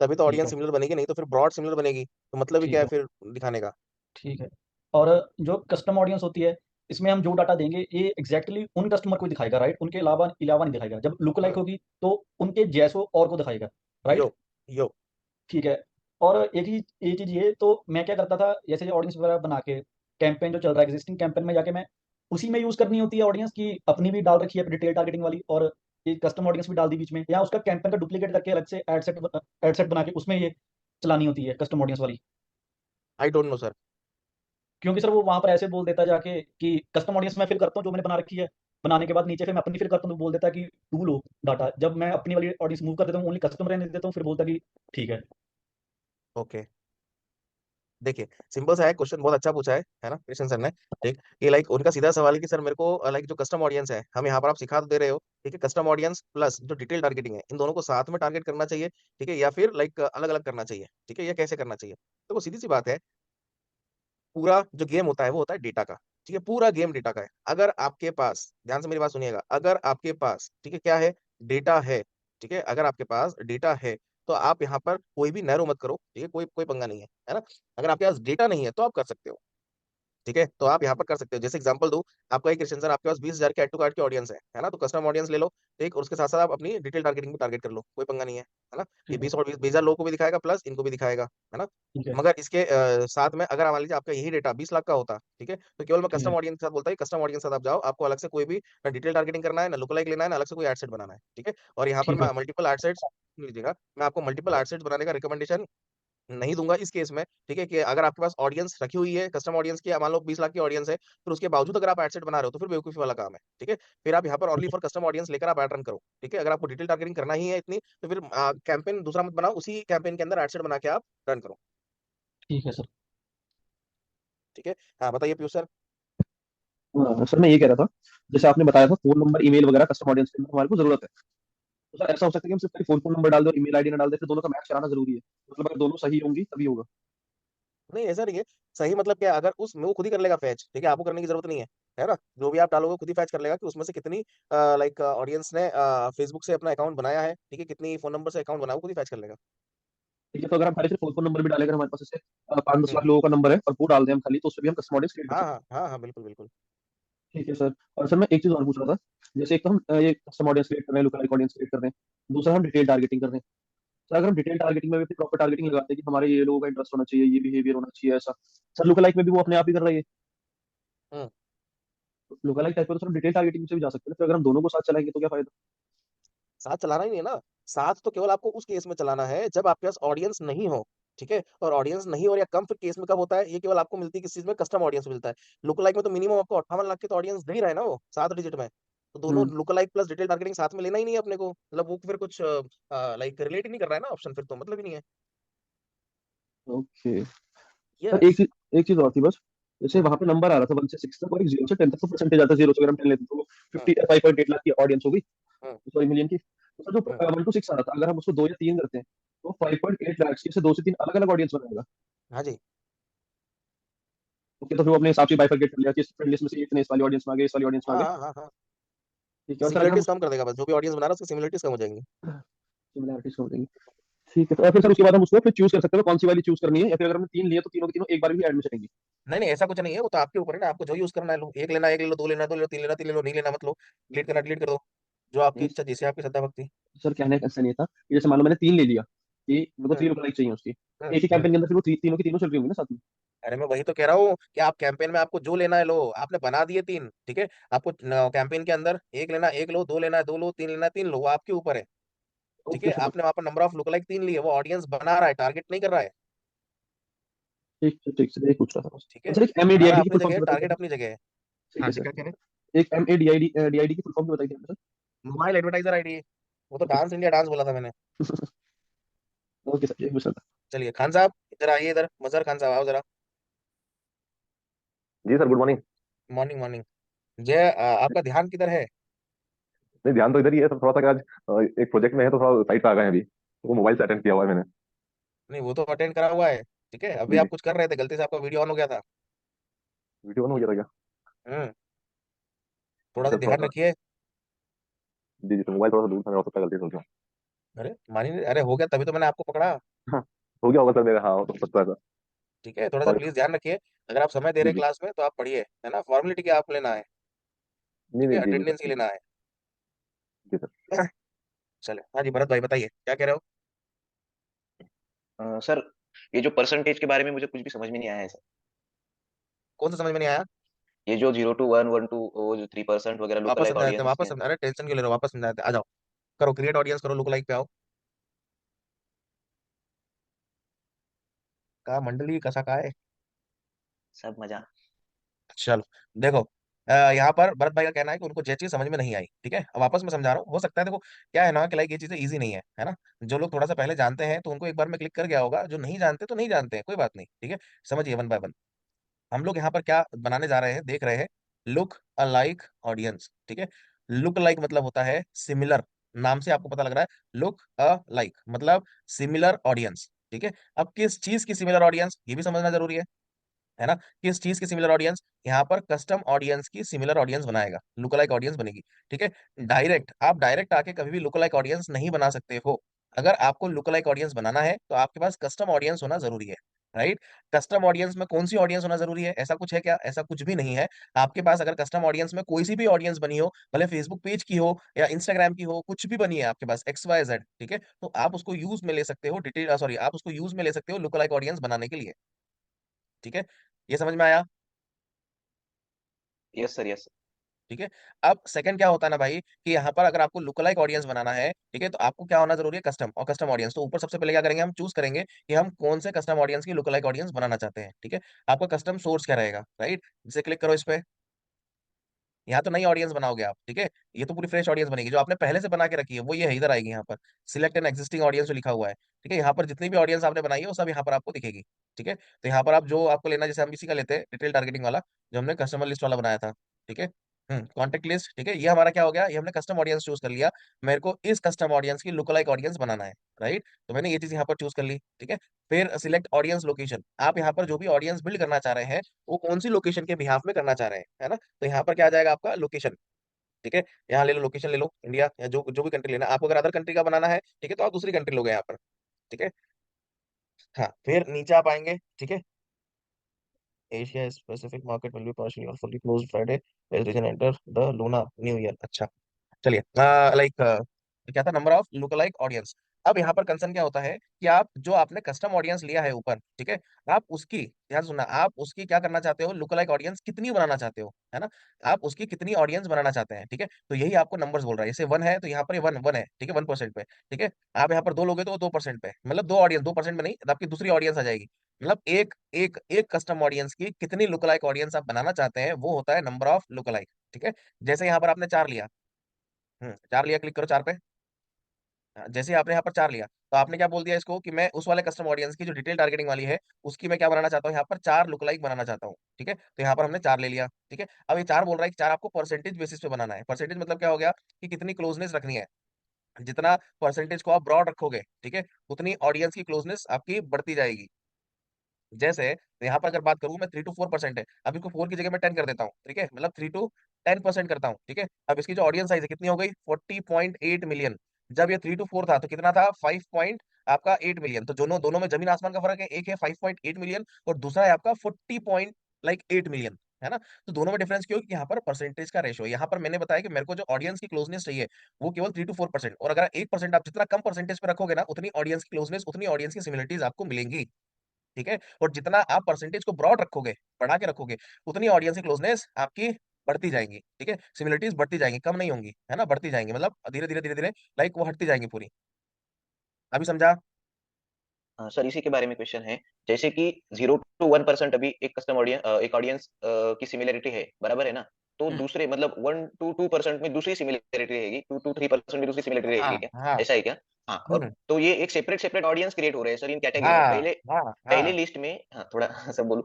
तभी तो ठीक ऑडियंस है। सिमिलर बनेगी, नहीं तो फिर ब्रॉड सिमिलर बनेगी, तो मतलब ही क्या ठीक है है। फिर दिखाने का। ठीक है। और जो कस्टम ऑडियंस होती है, इसमें हम जो डाटा देंगे ये एग्जैक्टली उन कस्टमर को ही दिखाएगा, राइट, उनके अलावा नहीं दिखाएगा। जब लुक लाइक हाँ, होगी तो उनके जैसो और को दिखाएगा, यो राइट। यो ठीक है। और एक चीज ये तो मैं क्या करता था, जैसे ऑडियंस वगैरह बना के कैंपेन जो चल रहा है एग्जिस्टिंग कैंपेन में जाके मैं उसी में यूज करनी होती है ऑडियंस की, अपनी भी डाल रखी है डिटेल टारगेटिंग वाली, और ये कस्टम ऑडियंस भी डाल दी बीच में, या उसका कैंपेन का डुप्लीकेट करके अलग से एड सेट बना के उसमें ये चलानी होती है कस्टम ऑडियंस वाली। I don't know sir. क्योंकि सर वो वहां पर ऐसे बोल देता जाके कि कस्टम ऑडियंस मैं फिल करता हूँ जो मैंने बना रखी है, बनाने के बाद नीचे फिर मैं अपनी फिर करता हूँ तो बोल देता है कि तू लो डाटा। जब मैं अपनी वाली ऑडियंस मूव कर देता हूँ, ओनली कस्टमर रहने देता हूँ, फिर बोलता है कि ठीक है। ओके, देखिए सिंपल सा है क्वेश्चन, बहुत अच्छा पूछा है ना कृष्ण सर ने। ठीक, ये लाइक उनका सीधा सवाल है कि सर मेरे को लाइक जो कस्टम ऑडियंस है, हम यहाँ पर आप सिखा तो दे रहे हो, ठीक है, कस्टम ऑडियंस प्लस जो डिटेल टारगेटिंग है, इन दोनों को साथ में टारगेट करना चाहिए, ठीक है, या फिर लाइक अलग अलग करना चाहिए, ठीक है, या कैसे करना चाहिए? तो वो सीधी सी बात है, पूरा जो गेम होता है वो होता है डेटा का, ठीक है, पूरा गेम डेटा का है। अगर आपके पास, ध्यान से मेरी बात सुनिएगा, अगर आपके पास, ठीक है, क्या है, डेटा है, ठीक है, अगर आपके पास डेटा है, तो आप यहाँ पर कोई भी नैरो मत करो, ठीक है, कोई कोई पंगा नहीं है ना। अगर आपके पास डेटा नहीं है तो आप कर सकते हो, ठीक है, तो आप यहाँ पर कर सकते हो। जैसे एग्जांपल दो, आपका एक क्वेश्चन सर, आपके पास 20,000 के ऐड टू कार्ड की ऑडियंस है ना, तो कस्टम ऑडियंस ले लो, ठीक, और उसके साथ साथ आप अपनी डिटेल टारगेटिंग भी टारगेट कर लो, कोई पंगा नहीं है ना। ये ठीक है। 20 और 20,000 लोगों को भी दिखाएगा, प्लस इनको भी दिखाएगा, है ना। ठीक है। मगर इसके साथ में अगर मान लीजिए आपका यही डेटा 20 लाख का होता, ठीक है, तो केवल मैं ठीक कस्टम है। ऑडियंस के साथ बोलता है, कस्टम ऑडियंस के साथ आप जाओ, आपको अलग से कोई भी ना डिटेल टारगेटिंग करना है, ना लुक लाइक लेना है, ना अलग से कोई एड सेट बनाना है, ठीक है। और यहाँ पर ठीक है। मैं मल्टीपल एड सेट्स लीजिएगा, मैं आपको मल्टीपल एड सेट्स बनाने का रिकमेंडेशन नहीं दूंगा इस केस में, ठीक है, कि अगर आपके पास ऑडियंस रखी हुई है कस्टम ऑडियंस की, मान लो 20 लाख की ऑडियंस है, फिर उसके बावजूद अगर आप एडसेट बना रहे हो तो फिर बेवकूफी वाला काम है, ठीक है। फिर आप यहाँ पर ओनली फॉर कस्टम ऑडियंस लेकर आप एड रन करो, ठीक है। अगर आपको डिटेल टारगेटिंग करना ही है इतनी, तो फिर कैंपेन दूसरा मत बनाओ, उसी कैंपेन के अंदर एडसेट बना के आप रन करो, ठीक है सर। ठीक है। हाँ बताइए पीयूष सर। हाँ, सर मैं ये कह रहा था, जैसे आपने बताया था फोन नंबर ईमेल वगैरह कस्टम ऑडियंस के अंदर हमारे को जरूरत है। तो सर ऐसा हो सकता है कि हम सिर्फ खाली फोन नंबर डाल दो, ईमेल आईडी ना डाल दे, फिर दोनों का मैच कराना जरूरी है? मतलब अगर दोनों सही होंगी तभी होगा? नहीं ऐसा नहीं है, सही मतलब क्या, अगर उस वो खुद ही कर लेगा फैच, ठीक है, आपको करने की जरूरत नहीं है ना। जो भी आप डालोगे खुद ही फैच कर लेगा कि उसमें से कितनी लाइक ऑडियंस ने फेसबुक से अपना अकाउंट बनाया है, ठीक है, कितनी फोन नंबर से अकाउंट बनाया, वो खुद ही फैच कर लेगा। ठीक है, तो अगर हम खाली सिर्फ फोन नंबर भी डालें, अगर हमारे पास जैसे 5-10 हम्म, लाख लोगों का नंबर है और वो डाल दें हम खाली, तो उससे भी हम कस्टम ऑडियंस क्रिएट कर हाँ सकते हाँ हाँ हाँ, बिल्कुल बिल्कुल। हैं? ठीक है सर। और सर मैं एक चीज और पूछ रहा था, जैसे एक तो हम ये कस्टम ऑडियंस क्रिएट कर रहे हैं, लुकलाइक ऑडियंस क्रिएट कर रहे हैं, दूसरा हम डिटेल टारगेटिंग कर रहे हैं। सर अगर हम डिटेल टारगेटिंग में भी प्रॉपर टारगेटिंग लगाते हैं कि हमारे ये लोगों का इंटरेस्ट होना चाहिए, ये बिहेवियर होना चाहिए ऐसा, सर लुकलाइक में भी वो अपने आप ही कर रहा है? हम्म, लुकलाइक टाइप पर तो सर डिटेल टारगेटिंग से भी जा सकते हैं, फिर अगर हम दोनों को साथ चलाएंगे तो क्या फायदा? साथ चलाना ही नहीं है ना। साथ तो केवल आपको उस केस में चलाना है जब आपके पास ऑडियंस नहीं हो, ठीक है, और ऑडियंस नहीं हो या कम, फिर केस में कब होता है, ये केवल आपको मिलती है किस चीज में, कस्टम ऑडियंस मिलता है। लुक लाइक में तो मिनिमम आपको 58 लाख के तो ऑडियंस दे ही रहा है ना वो 7 डिजिट में, तो दोनों hmm. Look like plus detail targeting साथ में लेना ही नहीं है अपने को, मतलब वो फिर कुछ लाइक रिलेट ही नहीं कर रहा है ना ऑप्शन, फिर तो मतलब ही नहीं है। ओके। Sir yes. एक चीज और थी बस, जैसे वहां पे नंबर आ रहा था 1 से 6 तक, और एक 0 से 10 तक तो परसेंटेज आता है, 0 से अगर हम 10 लेते हैं तो 5.8 लाख की ऑडियंस हो गई, सॉरी मिलियन की। तो सर जो 1 to 6 आ रहा था, अगर हम उसको 2 या 3 करते हैं तो 5.8 लाख की से 2 से 3 अलग अलग ऑडियंस बनाएगा? हाँ जी। ओके, तो फिर वो अपने हिसाब से बाइफरकेट कर लिया कि इस फ्रेंड लिस्ट में से इतने इस वाली ऑडियंस में आ गए, इस वाली ऑडियंस में आ हाँ गए। हाँ हाँ हाँ, ठीक है। और सर अगर हम सिमिलरिटीज कम कर देगा, बस जो भी ऑडियंस बना रहा है उसकी सिमिलरिटीज कम हो जाएंगी। सिमिलरिटीज कर देंगे, ठीक है, तो फिर सर उसके बाद हम उसको फिर चूज कर सकते हैं कौन सी वाली चूज करनी है, या फिर अगर हमने 3 लिए तो तीनों की तीनों एक बार भी ऐड में चलेंगी? नहीं नहीं, ऐसा कुछ नहीं है, वो तो आपके ऊपर है ना, आपको जो यूज करना है लो, एक लेना एक ले लो, दो लेना दो ले लो, तीन लेना तीन ले लो, नहीं लेना मत लो, डिलीट करना डिलीट कर दो, जो आपकी नहीं इच्छा, जैसे आपकी श्रद्धा भक्ति। सर, कहने का ऐसा नहीं था कि जैसे मान लो मैंने 3 ले लिया, कि मेरे को हम्म 3 लुकलाइक चाहिए उसकी, हम्म एक ही हम्म। कैंपेन के अंदर फिर वो तीनों की तीनों चल रही होंगी ना साथ में? अरे मैं वही तो कह रहा हूँ कि आप कैंपेन में आपको जो लेना है लो, आपने बना दिए तीन, ठीक है, आपको कैंपेन के अंदर एक लेना एक लो, दो लेना है दो लो, तीन लेना है तीन लो, वो आपके ऊपर है, ठीक ओके है। सर। आपने वहां पर नंबर ऑफ लुक लाइक तीन लिए, वो ऑडियंस बना रहा है, टारगेट नहीं कर रहा है, ठीक है, यही पूछ रहा था बस। ठीक है। और सर एक बनाना एमएडीआईडी की अपनी फुल फॉर्म जगह है, की बताइए टारगेट आपने। अपनी जगह है। ठीक हाँ है जी, सर। क्या कह रहे एक एमएडीआईडी डीआईडी की फुल फॉर्म की बताइए आपने सर। हैं, मोबाइल एडवर्टाइजर आईडी, वो तो ओके डांस इंडिया डांस बोला था मैंने। सर। ओके सर, यही पूछ रहा था। चलिए खान साहब इधर आइए, इधर मजहर खान साहब आओ जरा। जी sir, good morning. Morning morning. Jai, आपका ध्यान किधर है? नहीं, ध्यान तो इधर ही है सर, थोड़ा सा कि आज एक प्रोजेक्ट में है तो थोड़ा साइड पे आ गए हैं अभी, तो वो मोबाइल से अटेंड किया हुआ है मैंने। नहीं वो तो अटेंड करा हुआ है, ठीक है, अभी जी आप जी। कुछ कर रहे थे, गलती से आपका वीडियो ऑन हो गया था। वीडियो ऑन हो गया था क्या? हम्म, जी थोड़ा सा सर, थोड़ा ध्यान सा। रखिए। जी जी, तो मोबाइल थोड़ा सा दूर था, मेरा हो सकता है गलती से हो गया। अरे मानी नहीं, अरे हो गया तभी तो मैंने आपको पकड़ा, हाँ, हो गया होगा सर मेरा, हाँ हो सकता है सर। ठीक है, थोड़ा सा सॉरी। प्लीज ध्यान रखिए। अगर आप समय दे रहे जी हैं जी। क्लास में तो आप पढ़िए, है ना, फॉर्मेलिटी क्या आप लेना है, नहीं ठीक है, नहीं, जी जी अटेंडेंस ही सर। लेना है। जी सर। चले, हाँ जी भरत भाई बताइए क्या कह रहे हो? सर, ये जो परसेंटेज के बारे में मुझे कुछ भी समझ में नहीं आया है सर। कौन सा समझ में नहीं आया? ये जो 0 to 1, 1 to वो जो 3% वगैरह लुक वापस अलाइक समझा देते हैं, ऑडियंस वापस में। समझा, अरे टेंशन क्यों ले रहे हो, वापस समझा देते हैं, आ जाओ, करो क्रिएट ऑडियंस, करो लुक लाइक पे आओ, का मंडली कसा का है। सब मजा। चलो देखो, यहाँ पर भरत भाई का कहना है कि उनको जो चीज समझ में नहीं आई, ठीक है, अब वापस मैं समझा रहा हूँ। हो सकता है देखो क्या है ना कि लाइक ये चीजें इजी नहीं है ना। जो लोग थोड़ा सा पहले जानते हैं तो उनको एक बार में क्लिक कर गया होगा, जो नहीं जानते तो नहीं जानते हैं, कोई बात नहीं, ठीक है। समझिए वन बाय वन। हम लोग यहाँ पर क्या बनाने जा रहे हैं, देख रहे हैं, लुक अलाइक ऑडियंस, ठीक है। लुक लाइक मतलब होता है सिमिलर, नाम से आपको पता लग रहा है। लुक अलाइक मतलब सिमिलर ऑडियंस, ठीक है। अब किस चीज की सिमिलर ऑडियंस, ये भी समझना जरूरी है ना। किस चीज की सिमिलर ऑडियंस, यहाँ पर कस्टम ऑडियंस की सिमिलर ऑडियंस बनाएगा, लुक अलाइक ऑडियंस बनेगी, ठीक है। डायरेक्ट आप डायरेक्ट आके कभी भी लुक अलाइक ऑडियंस नहीं बना सकते हो। अगर आपको लुक अलाइक ऑडियंस बनाना है तो आपके पास कस्टम ऑडियंस होना जरूरी है, राइट। कस्टम ऑडियंस में कौन सी ऑडियंस होना जरूरी है, ऐसा कुछ है क्या, ऐसा कुछ भी नहीं है। आपके पास अगर कस्टम ऑडियंस में कोई सी भी ऑडियंस बनी हो, भले फेसबुक पेज की हो या इंस्टाग्राम की हो, कुछ भी बनी है आपके पास XYZ, ठीक है, तो आप उसको यूज में ले सकते हो, डिटेल सॉरी आप उसको यूज में ले सकते हो लुक अलाइक ऑडियंस बनाने के लिए, ठीक है। ये समझ में आया, यस सर, यस। ठीक है। अब सेकंड क्या होता है ना भाई, कि यहाँ पर अगर आपको लुक अलाइक ऑडियंस बनाना है, ठीक है, तो आपको क्या होना जरूरी है, कस्टम और कस्टम ऑडियंस। तो ऊपर सबसे पहले क्या करेंगे, हम चूज करेंगे कि हम कौन से कस्टम ऑडियंस की लुक अलाइक ऑडियंस बनाना चाहते हैं, ठीक है। आपका कस्टम सोर्स क्या रहेगा, राइट। जैसे क्लिक करो इस पे, यहाँ तो नई ऑडियंस बनाओगे आप, ठीक है। ये तो पूरी फ्रेश ऑडियंस बनेगी, जो आपने पहले से बना के रखी है वो ये है, इधर आएगी यहाँ पर। सिलेक्ट एन एग्जिस्टिंग ऑडियंस जो लिखा हुआ है, ठीक है। यहाँ पर जितनी भी ऑडियंस आपने बनाई है वो सब यहाँ पर आपको दिखेगी, ठीक है। तो यहाँ पर आप जो आपको लेना है, जैसे हम इसी का लेते हैं डिटेल टारगेटिंग वाला, जो हमने कस्टमर लिस्ट वाला बनाया था, ठीक है। कॉन्टेक्ट लिस्ट, ठीक है, ये हमारा क्या हो गया, ये हमने कस्टम ऑडियंस चूज कर लिया। मेरे को इस कस्टम ऑडियंस की लुक अलाइक ऑडियंस बनाना है, राइट। तो मैंने ये चीज यहाँ पर चूज कर ली, ठीक है। फिर सिलेक्ट ऑडियंस लोकेशन, आप यहाँ पर जो भी ऑडियंस बिल्ड करना चाह रहे हैं वो कौन सी लोकेशन के बिहाफ में करना चाह रहे हैं, है ना। तो यहाँ पर क्या आ जाएगा आपका लोकेशन, ठीक है। यहाँ ले लो लोकेशन, ले लो इंडिया या जो जो भी कंट्री लेना है आपको। अगर अदर कंट्री का बनाना है, ठीक है, तो आप दूसरी कंट्री लोगे यहाँ पर, ठीक है। हाँ, फिर नीचे आप आएंगे, ठीक है। Asia specific market will be partially और fully closed Friday as region enter the lunar new year. अच्छा, चलिए, लाइक क्या था, number of look like audience. अब यहाँ पर कंसर्न क्या होता है कि आप जो आपने कस्टम ऑडियंस लिया है ऊपर, ठीक है, आप उसकी, ध्यान सुनना, आप उसकी क्या करना चाहते हो, लुक लाइक ऑडियंस कितनी बनाना चाहते हो, है ना। आप उसकी कितनी ऑडियंस बनाना चाहते हैं, ठीक है। तो यही आपको नंबर्स बोल रहा है, जैसे 1 है तो यहाँ पर वन वन है, ठीक है, 1% पे, ठीक है। आप यहाँ पर 2 लोगे तो 2% पे, मतलब 2 ऑडियंस, 2% में नहीं, तो आपकी दूसरी ऑडियंस आ जाएगी। मतलब एक एक एक कस्टम ऑडियंस की कितनी लुक लाइक ऑडियंस आप बनाना चाहते हैं, वो होता है नंबर ऑफ लुक लाइक, ठीक है। जैसे यहाँ पर आपने 4 लिया, 4 लिया, क्लिक करो 4 पे। जैसे ही आपने यहाँ पर 4 लिया, तो आपने क्या बोल दिया इसको कि मैं उस वाले कस्टम ऑडियंस की जो डिटेल टारगेटिंग वाली है उसकी मैं क्या बनाना चाहता हूँ, यहाँ पर 4 लुक लाइक बनाना चाहता हूँ, ठीक है। तो यहाँ पर हमने 4 ले लिया, ठीक है। अब ये 4 बोल रहा है कि 4 आपको परसेंटेज बेसिस पे बनाना है। परसेंटेज मतलब क्या हो गया कि कितनी क्लोजनेस रखनी है, जितना परसेंटेज को आप ब्रॉड रखोगे, ठीक है, उतनी ऑडियंस की क्लोजनेस आपकी बढ़ती जाएगी। जैसे यहाँ पर अगर बात करूँ मैं, 3 to 4% है, अब इसको 4 की जगह मैं 10 कर देता हूँ, ठीक है, मतलब 3 to 10% करता हूँ, ठीक है। अब इसकी जो ऑडियंस साइज है कितनी हो गई, 40.8 मिलियन। जब ये 3 to 4 था तो कितना था, 5.8 मिलियन। तो दोनों दोनों में जमीन आसमान का फर्क है, एक है 5.8 मिलियन और दूसरा है आपका 40.8 मिलियन, है ना। तो दोनों में डिफरेंस क्यों, कि यहाँ पर परसेंटेज का रेशो है। यहाँ पर मैंने बताया कि मेरे को जो ऑडियंस की क्लोजनेस चाहिए वो केवल 3 to 4%, और अगर 1% आप जितना कम परसेंटेज पे रखोगे ना, उतनी ऑडियंस की क्लोजनेस, उतनी ऑडियंस की सिमिलरिटीज आपको मिलेंगी, ठीक है। और जितना आप परसेंटेज को ब्रॉड रखोगे, बढ़ा के रखोगे, उतनी ऑडियंस की क्लोजनेस आपकी बढ़ती जाएंगी, ठीक है। सिमिलरिटीज बढ़ती जाएंगी, कम नहीं होंगी, है ना, बढ़ती जाएंगी, मतलब धीरे धीरे धीरे धीरे लाइक वो हटती जाएंगी पूरी। अभी समझा। सर इसी के बारे में क्वेश्चन है। जैसे कि 0 to 1% अभी एक कस्टम ऑडियंस, एक ऑडियंस की सिमिलरिटी है, बराबर है ना। तो हम्म, दूसरे मतलब 1 to 2% में दूसरी सिमिलरिटी रहेगी, 2 to 3% में दूसरी सिमिलरिटी हाँ रहेगी क्या, हाँ। ऐसा है क्या। हाँ, और हम्म, तो ये एक सेपरेट सेपरेट ऑडियंस क्रिएट हो रहे हैं सर इन कैटेगरी में। हाँ पहले हाँ पहले हाँ लिस्ट में, हाँ थोड़ा सब बोलूं,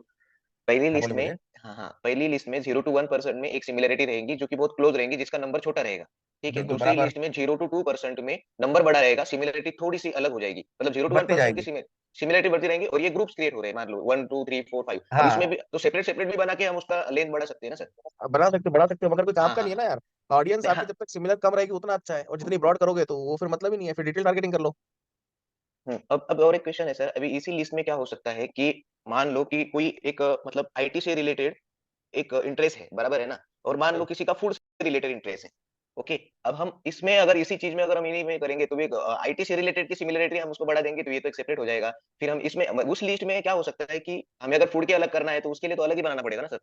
पहली हाँ, लिस्ट बोलिए में, बोलिए। हाँ हाँ, पहली लिस्ट में 0 to 1% में एक सिमिलरिटी रहेगी जो कि बहुत क्लोज रहेंगी, जिसका नंबर छोटा रहेगा, ठीक है। बिल्कुल दूसरी बराबर, लिस्ट में 0 to 2% में नंबर बड़ा रहेगा, सिमिलरिटी थोड़ी सी अलग हो जाएगी, मतलब 0 to 1% की बढ़ती जाएगी। सिमिलरिटी बढ़ती रहेंगी, और ये ग्रुप्स क्रिएट हो रहे हैं, मान लो 1 2 3 4 5। अब इसमें हाँ, भी तो सेपरेट सेपरेट भी बना के हम उसका लेंथ बढ़ा सकते हैं ना सर। अब बना सकते हो मगर कोई काम हाँ का हाँ नहीं है हाँ। ना यार। ऑडियंस नहीं, आपकी हाँ। जब तक सिमिलर कम रहेगी उतना अच्छा है, और जितनी ब्रॉड करोगे तो वो फिर मतलब ही नहीं है, फिर डिटेल टारगेटिंग कर लो। अब और एक क्वेश्चन है सर, अभी इसी लिस्ट में क्या हो सकता है कि मान लो कि कोई एक मतलब आईटी से रिलेटेड एक इंटरेस्ट है, बराबर है ना, और मान लो हम्म, किसी का फूड से रिलेटेड इंटरेस्ट है। ओके, अब हम इसमें अगर इसी चीज में अगर हम इन्हीं में करेंगे तो आईटी से रिलेटेड की सिमिलरिटी हम उसको बढ़ा देंगे, तो ये तो एक सेपरेट हो जाएगा। फिर हम इसमें उस लिस्ट में क्या हो सकता है कि हमें अगर फूड के अलग करना है तो उसके लिए तो अलग ही बनाना पड़ेगा ना सर।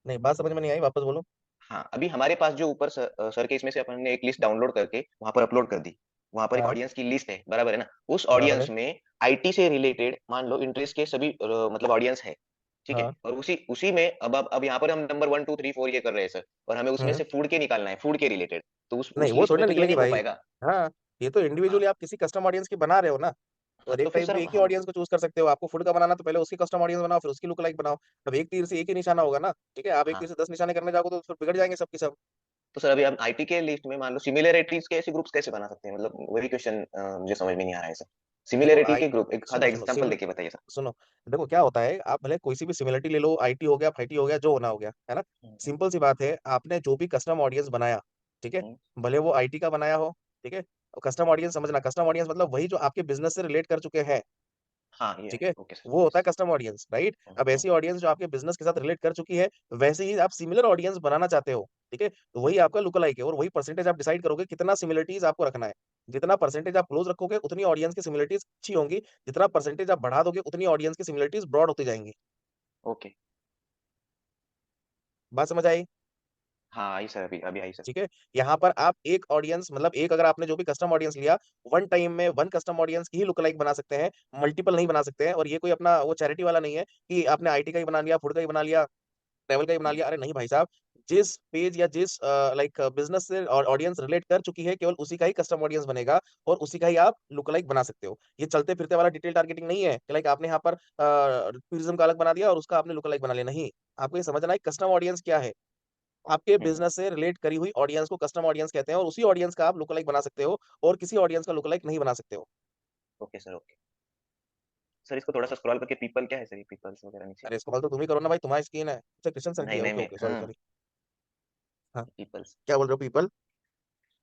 नहीं, बात समझ में नहीं आई, वापस बोलो। हाँ, अभी हमारे पास जो ऊपर सर के इसमें से अपन ने एक लिस्ट डाउनलोड करके वहां पर अपलोड कर दी, वहां पर एक हाँ, ऑडियंस की लिस्ट है, बराबर है ना। उस बराबर है। ऑडियंस में आईटी से रिलेटेड मान लो इंटरेस्ट के सभी मतलब ऑडियंस है, ठीक है। हाँ और उसी उसी में अब यहाँ पर हम नंबर 1 2 3 4 ये कर रहे हैं सर, और हमें उसमें हम्म से फूड के निकालना है, फूड के रिलेटेड, तो नहीं उस वो लिस्ट थोड़ी में ना तो ये निकलेंगे नहीं हो भाई। पाएगा। हाँ ये तो हाँ इंडिविजुअली आप किसी कस्टम ऑडियंस की बना रहे हो ना, हाँ, और एक तो फिर टाइम सर पे एक ही हम ऑडियंस को चूज कर सकते हो। आपको फूड का बनाना तो पहले उसकी कस्टम ऑडियंस बनाओ, फिर उसकी लुक लाइक बनाओ। अब एक तीर से एक ही निशाना होगा ना, ठीक है। आप एक हाँ तीर से 10 निशाने करने जाओगे तो फिर बिगड़ जाएंगे सबके सब। तो सर अभी हम आईटी के लिस्ट में मान लो सिमिलरिटीज के ऐसे ग्रुप्स कैसे बना सकते हैं, मतलब वही क्वेश्चन मुझे समझ में नहीं आ रहा है सर। देखो सिमिलरिटी आई के ग्रुप, एक आधा सुनो सुनो एग्जांपल देके बताइए सर। सुनो, देखो क्या होता है, आप भले कोई सी भी सिमिलरिटी ले लो, आईटी हो गया, फाईटी हो गया, जो होना हो गया, है ना। हम्म, सिंपल सी बात है, आपने जो भी कस्टम ऑडियंस बनाया, ठीक है, हम्म, भले वो आईटी का बनाया हो, ठीक है। कस्टम ऑडियंस समझना, कस्टम ऑडियंस मतलब वही जो आपके बिजनेस से रिलेट कर चुके हैं, हाँ ये ठीक है, है। ओके सर, वो होता है यस। Custom audience, right. अब ऐसी ऑडियंस जो आपके बिजनेस के साथ रिलेट कर चुकी है, वैसे ही आप सिमिलर ऑडियंस बनाना चाहते हो, ठीक है, तो वही आपका लुक लाइक है, और वही परसेंटेज आप डिसाइड करोगे कितना सिमिलरिटीज आपको रखना है। जितना परसेंटेज आप क्लोज रखोगे उतनी ऑडियंस की सिमिलरिटीज अच्छी होंगी, जितना परसेंटेज आप बढ़ा दोगे उतनी ऑडियंस की सिमिलरिटीज ब्रॉड होती जाएंगी। ओके। बात समझ आई? हाँ आई सर, अभी अभी आई सर। ठीक है। यहाँ पर आप एक ऑडियंस मतलब एक, अगर आपने जो भी कस्टम ऑडियंस लिया, वन टाइम में वन कस्टम ऑडियंस की ही लुक लाइक बना सकते हैं, मल्टीपल नहीं बना सकते हैं। और ये कोई अपना वो चैरिटी वाला नहीं है कि आपने आईटी का ही बना लिया, फूड का ही बना लिया, ट्रैवल का ही बना हम्म, लिया। अरे नहीं भाई साहब, जिस पेज या जिस लाइक बिजनेस से ऑडियंस रिलेट कर चुकी है, केवल उसी का ही कस्टम ऑडियंस बनेगा, और उसी का ही आप लुक लाइक बना सकते हो। ये चलते फिरते वाला डिटेल टारगेटिंग नहीं है कि लाइक आपने यहाँ पर टूरिज्म का अलग बना दिया और उसका आपने लुक लाइक बना लिया। नहीं, आपको ये समझना है कस्टम ऑडियंस क्या है। आपके हम्म, बिजनेस से रिलेट करी हुई ऑडियंस को कस्टम ऑडियंस कहते हैं, और उसी ऑडियंस का आप लुक लाइक बना सकते हो, और किसी ऑडियंस का लुक लाइक नहीं बना सकते हो। Okay sir, okay. सर इसको थोड़ा सा स्क्रॉल करके पीपल क्या है सर, ये पीपल्स वगैरह नीचे। अरे सवाल तो तुम ही करो ना भाई, तुम्हारी स्क्रीन है। अच्छा कृष्ण सर की नहीं है, नहीं ओके मैं, ओके, सॉरी हाँ सॉरी। हाँ, पीपल्स। क्या बोल रहे हो पीपल?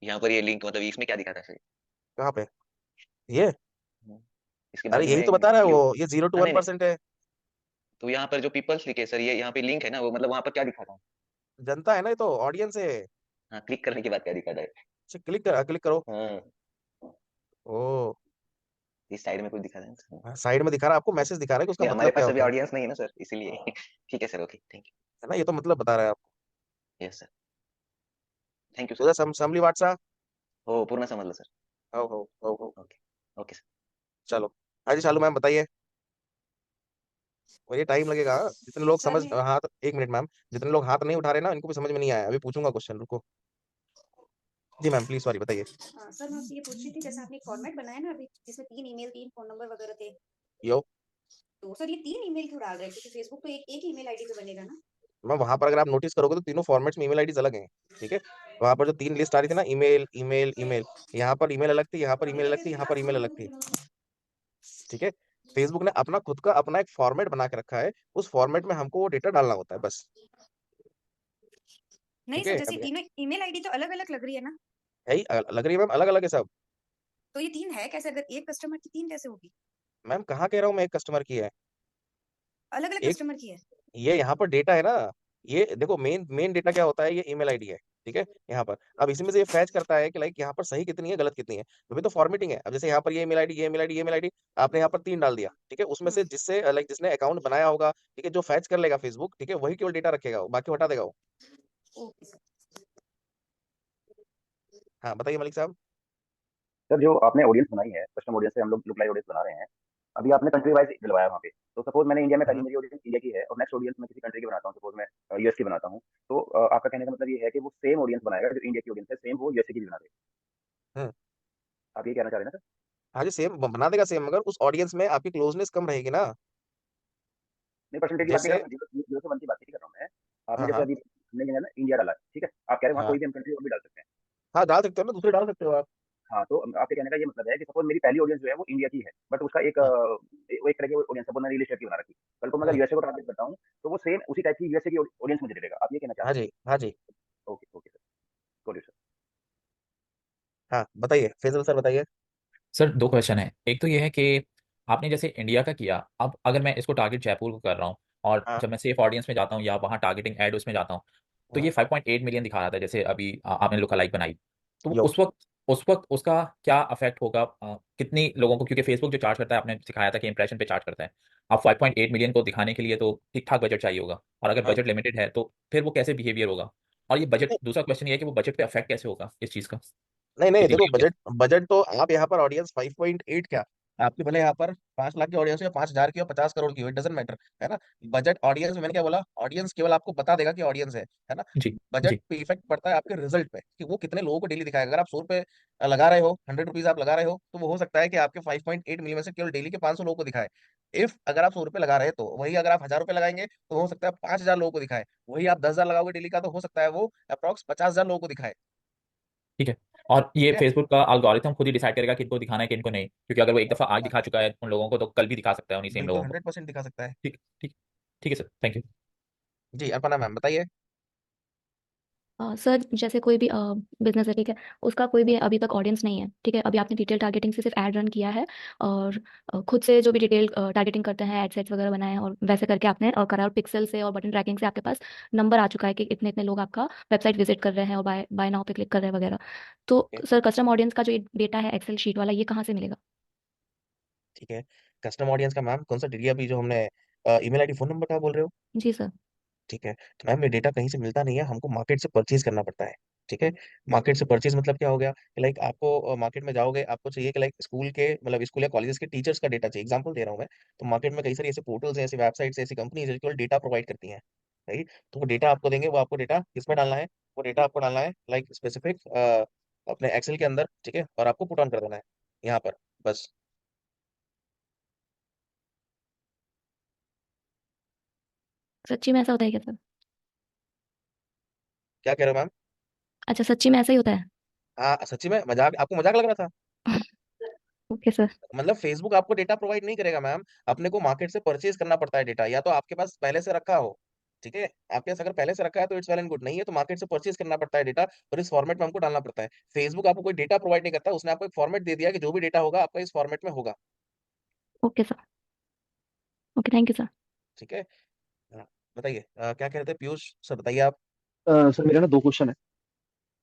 यहाँ पर ये लिंक मतलब इसमें क्या दिखा था सर? कहाँ पे? ये, हम्म, इसके अरे बाजू यही में तो बता रहा है ब्लू। वो, ये 0 to 1% है। तो यहाँ पर जो पीपल्स लिखे सर, ये यहाँ पे लिंक है ना, वो मतलब वहाँ पर क्या दिखा था? जनता है ना, ये तो ऑडियंस है। हाँ, क्लिक करने के बाद क्या दिखा था? अच्छा क्लिक करो। हाँ, ओ, इस साइड में कुछ दिखा था ना सर? साइड में दिखा रहा है आपको, हाँ। मैसेज दिखा रहा है कि उसका ये हमारे मतलब क्या पास अभी होता है ऑडियंस नहीं है ना सर, इसीलिए ठीक है सर, ओके, थैंक है ना। ये तो मतलब बता रहा है आपको। You, yes sir, thank you sir. पूरा समली वाटसा। हो पूर्ण समझ लो सर। हो। Okay, okay sir. चलो, हाँ जी चालू मैम बताइए। और ये टाइम लगेगा, हाँ? जितने लोग सर समझ मैं हाथ, एक मिनट मैम, जितने लोग हाथ नहीं उठा रहे ना, इनको भी समझ में नहीं आया। अभी पूछूंगा क्वेश्चन, रुको। जी मैम प्लीज, सॉरी बताइए। सर मैं आपसे ये पूछ रही थी, जैसे आपने एक फॉर्मेट बनाया ना अभी, जिसमें 3 ईमेल 3 फोन नंबर वगैरह थे, यो, तो सर ये 3 ईमेल क्यों डाल रहे हैं? क्योंकि फेसबुक तो एक एक ईमेल आईडी पे बनेगा ना। मैम वहां पर अगर आप नोटिस करोगे तो तीनों फॉर्मेट्स में ईमेल आईडीज अलग हैं, ठीक है। वहां पर जो 3 लिस्ट आ रही थी ना, ईमेल ईमेल ईमेल, यहाँ पर ईमेल अलग थी, यहाँ पर ईमेल अलग थी, यहाँ पर ईमेल अलग थी, ठीक है। फेसबुक ने अपना खुद का अपना एक फॉर्मेट बना के रखा है, उस फॉर्मेट में हमको वो डेटा डालना होता है बस, नहीं ठीक सर, है। जैसे अब तीनों ईमेल आईडी तो अलग अलग लग रही है ना, यही लग रही है मैम, अलग अलग है सब। तो ये 3 है कैसे? अगर एक कस्टमर की 3 कैसे होगी? मैम कहाँ कह रहा हूँ मैं एक कस्टमर की है। अलग अलग एक, कस्टमर की है। ये यहाँ पर डेटा है ना, ये देखो मेन मेन डेटा क्या होता है, ये ईमेल आईडी है, ठीक है। यहाँ पर अब इसमें से ये फैच करता है कि लाइक यहाँ पर सही कितनी है, गलत कितनी है, तो भी तो फॉर्मेटिंग है। अब जैसे यहाँ पर ये ईमेल आईडी, ये ईमेल आईडी, ये ईमेल आईडी, आपने यहाँ पर 3 डाल दिया, ठीक है। उसमें से जिससे लाइक जिसने अकाउंट बनाया होगा, ठीक है, जो फैच कर लेगा फेसबुक, ठीक है, वही केवल डेटा रखेगा, वो बाकी हटा देगा वो। Okay sir. हाँ बताइए मलिक साहब। सर जो आपने ऑडियंस बनाई है, कस्टम ऑडियंस से हम लोग लुक लाइक ऑडियंस बना रहे हैं, अभी आपने कंट्री वाइज दिलवाया वहाँ पे। तो सपोज मैंने इंडिया में, पहली हम्म मेरी ऑडियंस इंडिया की है और नेक्स्ट ऑडियंस मैं किसी कंट्री की बनाता हूँ, सपोज मैं यूएस की बनाता हूँ। तो आपका कहने का मतलब ये है कि वो सेम ऑडियंस बनाएगा, जो इंडिया की ऑडियंस है सेम वो यूएसए की भी बना देगा। हम्म। आप ये कहना चाह रहे हैं ना सर? हाँ जी, सेम बना देगा सेम, मगर उस ऑडियंस में आपकी क्लोजनेस कम रहेगी ना। नहीं, परसेंटेज की बात नहीं कर जैसे, रहा हूँ, जीरो जीरो से वन की बात नहीं कर रहा हूँ मैं। आपने हाँ जैसे हाँ अभी हमने जो है ना इंडिया डाला, ठीक है, आप कह रहे हैं वहाँ हाँ कोई भी हम कंट्री और भी डाल सकते हैं। हाँ, डाल सकते हो ना, दूसरे डाल सकते हो आप। हाँ, तो आपके कहने का ये मतलब है कि सपोज मेरी पहली ऑडियंस जो है वो इंडिया की है, बट उसका एक हाँ वो एक तरह की ऑडियंस, सपोज मैंने रियल एस्टेट की बना रखी। कल को मैं अगर हम्म, यूएसए को टारगेट करता हूँ, तो वो सेम उसी टाइप की यूएसए की ऑडियंस मुझे देगा। आप ये कहना चाह हाँ रहे जी हाँ जी। हैं? Okay okay sir, got it sir. हाँ बताइए फैजल सर बताइए। सर दो क्वेश्चन है। एक तो ये है कि आपने जैसे इंडिया का किया, अब अगर मैं इसको टारगेट जयपुर को कर रहा हूँ और हाँ जब मैं सेफ ऑडियंस में जाता हूँ या वहाँ टारगेटिंग एड उसमें जाता हूँ, तो हाँ ये 5.8 मिलियन दिखा रहा था, जैसे अभी आपने लुक लाइक बनाई। तो यो, उस वक्त उसका क्या अफेक्ट होगा, कितनी लोगों को, क्योंकि फेसबुक जो चार्ज करता है, आपने सिखाया था कि इंप्रेशन पे चार्ज करता है। अब 5.8 मिलियन को दिखाने के लिए तो ठीक ठाक बजट चाहिए होगा, और अगर हाँ बजट लिमिटेड है तो फिर वो कैसे बिहेवियर होगा। और ये बजट, नहीं दूसरा क्वेश्चन ये है कि वो बजट पे अफेक्ट कैसे होगा इस चीज़ का, नहीं नहीं, इतनी देखो बड़ी बजट ऑडियंस। बजट तो आप यहाँ पर ऑडियंस 5.8 क्या, आपकी भले यहाँ पर 5 लाख की ऑडियंस हो या 5,000 की हो 50 करोड़ की हो, इट डजेंट मैटर, है ना। बजट ऑडियंस, मैंने क्या बोला, ऑडियंस केवल आपको बता देगा कि ऑडियंस है ना। जी बजट जी पे इफेक्ट पड़ता है आपके रिजल्ट पे, कि वो कितने लोगों को डेली दिखाएगा। अगर आप 100 रुपए लगा रहे हो, 100 रुपीज आप लगा रहे हो, तो वो हो सकता है कि आपके 5.8 मिलियन में से केवल डेली के 500 लोगों को दिखाए। इफ अगर आप 100 रुपए लगा रहे हैं, तो वही अगर आप 1,000 रुपए लगाएंगे तो हो सकता है 5,000 लोगों को दिखाए। वही आप 10,000 लगाओगे डेली का, तो हो सकता है वो अप्रॉक्स 50,000 लोगों को दिखाए। ठीक है। और ये ठीक है, फेसबुक का एल्गोरिथम खुद ही डिसाइड करेगा किनको दिखाना है किनको नहीं, क्योंकि अगर वो एक दफा आज दिखा चुका है उन लोगों को तो कल भी दिखा सकता है उन्हीं सेम बिल्कुल लोगों को। 100% दिखा सकता है। ठीक ठीक ठीक है सर, थैंक यू। जी अर्पणा मैम बताइए। सर जैसे कोई भी बिजनेस है, ठीक है, उसका कोई भी अभी तक ऑडियंस नहीं है, ठीक है, अभी आपने डिटेल टारगेटिंग से सिर्फ ऐड रन किया है और खुद से जो भी डिटेल टारगेटिंग करते हैं एड सेट्स वगैरह बनाए हैं और वैसे करके आपने करा और पिक्सल से और बटन ट्रैकिंग से आपके पास नंबर आ चुका है कि इतने इतने लोग आपका वेबसाइट विजिट कर रहे हैं और बाय बाय नाउ पे क्लिक कर रहे हैं वगैरह। तो सर कस्टम ऑडियंस का जो डेटा है एक्सेल शीट वाला, ये कहाँ से मिलेगा? ठीक है, कस्टम ऑडियंस का मैम कौन सा डेटा, अभी जो हमने ईमेल आईडी फोन नंबर का बोल रहे हो? जी सर। ठीक है, तो मैम ये डेटा कहीं से मिलता नहीं है, हमको मार्केट से परचेज करना पड़ता है। ठीक है, मार्केट से परचेज मतलब क्या हो गया, लाइक आपको मार्केट में जाओगे, आपको चाहिए कि लाइक स्कूल के, मतलब स्कूल या कॉलेजेस के टीचर्स का डेटा चाहिए, एग्जांपल दे रहा हूँ मैं। तो मार्केट में कई सारी ऐसे पोर्टल्स हैं, ऐसी वेबसाइट्स, ऐसी कंपनीज है जो डेटा प्रोवाइड करती हैं, राइट। तो वो डेटा आपको देंगे, वो आपको डेटा किसमें डालना है, वो डेटा आपको डालना है लाइक स्पेसिफिक अपने एक्सेल के अंदर, ठीक है, और आपको पुट ऑन कर देना है यहाँ पर, बस। सच्ची में ऐसा होता है क्या सर? क्या कह रहे हो मैम? अच्छा, सच्ची में ऐसा ही होता है? हाँ सच्ची में, मजाक, आपको मजाक लग रहा था? Okay sir. मतलब फेसबुक आपको डेटा प्रोवाइड नहीं करेगा मैम, अपने को मार्केट से परचेज करना पड़ता है डेटा, या तो आपके पास पहले से रखा हो, ठीक है, आपके पास अगर पहले से रखा है तो इट्स वेल एंड गुड, नहीं है तो मार्केट से परचेज करना पड़ता है डेटा, और इस फॉर्मेट में हमको डालना पड़ता है। फेसबुक आपको कोई डेटा प्रोवाइड नहीं करता, उसने आपको एक फॉर्मेट दे दिया कि जो भी डेटा होगा आपका इस फॉर्मेट में होगा। Okay sir. Okay, thank you sir. ठीक है। हाँ, बताइए क्या कह रहे थे पीयूष सर, बताइए आप। सर मेरा ना 2 क्वेश्चन है।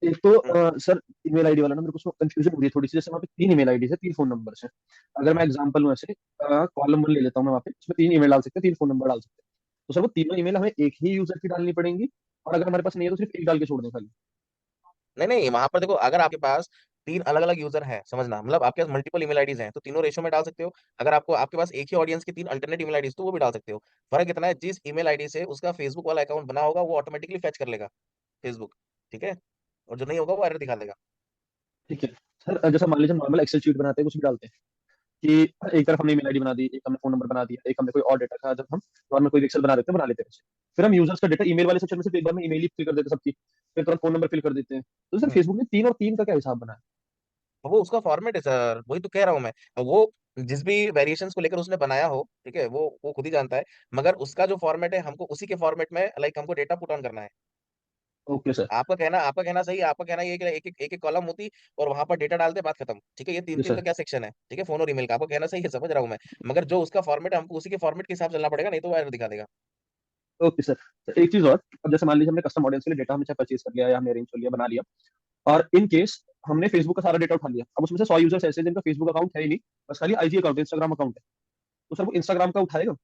एक तो हम्म, सर ईमेल आईडी वाला ना मेरे को उसमें कंफ्यूजन हो रही है थोड़ी सी, जैसे वहाँ पे 3 ईमेल आईडी है, 3 फोन नंबर है। अगर मैं एग्जांपल लूँ ऐसे, कॉलम 1 ले लेता हूँ मैं, वहाँ पे उसमें 3 ईमेल डाल सकते हैं, 3 फोन नंबर डाल सकते हैं। तो सर वो तीनों ईमेल हमें एक ही यूजर की डालनी पड़ेंगी, और अगर हमारे पास नहीं है तो सिर्फ एक डाल के छोड़ दें खाली? नहीं नहीं, वहां पर देखो, अगर आपके पास 3 अलग अलग यूजर हैं, समझना, मतलब आपके पास मल्टीपल ईमेल आईडीज हैं, तो तीनों रेशो में डाल सकते हो। अगर आपको आपके पास एक ही ऑडियंस की 3 अल्टरनेट ईमेल आईडीज, तो वो भी डाल सकते हो। फर्क इतना है, जिस ईमेल आईडी से उसका फेसबुक वाला अकाउंट बना होगा वो ऑटोमेटिकली फेच कर लेगा फेसबुक, ठीक है, और जो नहीं होगा वो एरर दिखा देगा। ठीक है सर, जैसा मान लीजिए नॉर्मल एक्सेल शीट बनाते हैं, कुछ भी डालते हैं कि एक तरफ हमने ईमेल आईडी बना दी, एक हमने फोन नंबर बना दिया, एक हमने कोई और डेटा का, जब हम नॉर्मल कोई एक्सेल बना देते हैं, बना लेते हैं वैसे। फिर हम यूजर्स का डेटा ईमेल वाले सेक्शन में सिर्फ एक बार में ईमेल ही फिल कर देते हैं सबकी, फिर तुरंत फोन नंबर फिल कर देते हैं। तो सर हम्म, फेसबुक ने 3 और 3 का क्या हिसाब बनाया? तो वो उसका फॉर्मेट है सर, वही तो कह रहा हूँ मैं। अब वो जिस भी वेरिएशंस को लेकर उसने बनाया हो, ठीक है, वो खुद ही जानता है, मगर उसका जो फॉर्मेट है, हमको उसी के फॉर्मेट में लाइक हमको डेटा पुट ऑन करना है। Okay sir. आपका कहना सही है, आपका कहना ये है कि एक एक कॉलम होती और वहां पर डेटा डालते, बात खत्म, ठीक है, ये तीन जी तीन सर। का क्या सेक्शन है, ठीक है, फोन और ईमेल का, आपका कहना सही है, समझ रहा हूँ मैं। मगर जो उसका फॉर्मेट है, हमको उसी के फॉर्मेट के हिसाब से चलना पड़ेगा, नहीं तो वो एरर दिखा देगा। Okay sir. तो एक चीज और, अब जैसे मान लीजिए हमने कस्टम ऑडियंस के लिए डेटा हमने चाहे परचेज कर लिया या हमने अरेंज कर लिया, बना लिया, और इन केस हमने फेसबुक का सारा डेटा उठा लिया, अब उसमें से 100 यूजर्स ऐसे हैं जिनका फेसबुक अकाउंट है ही नहीं, बस खाली आईजी अकाउंट, इंस्टाग्राम अकाउंट है, तो सर वो इंस्टाग्राम का उठाएगा?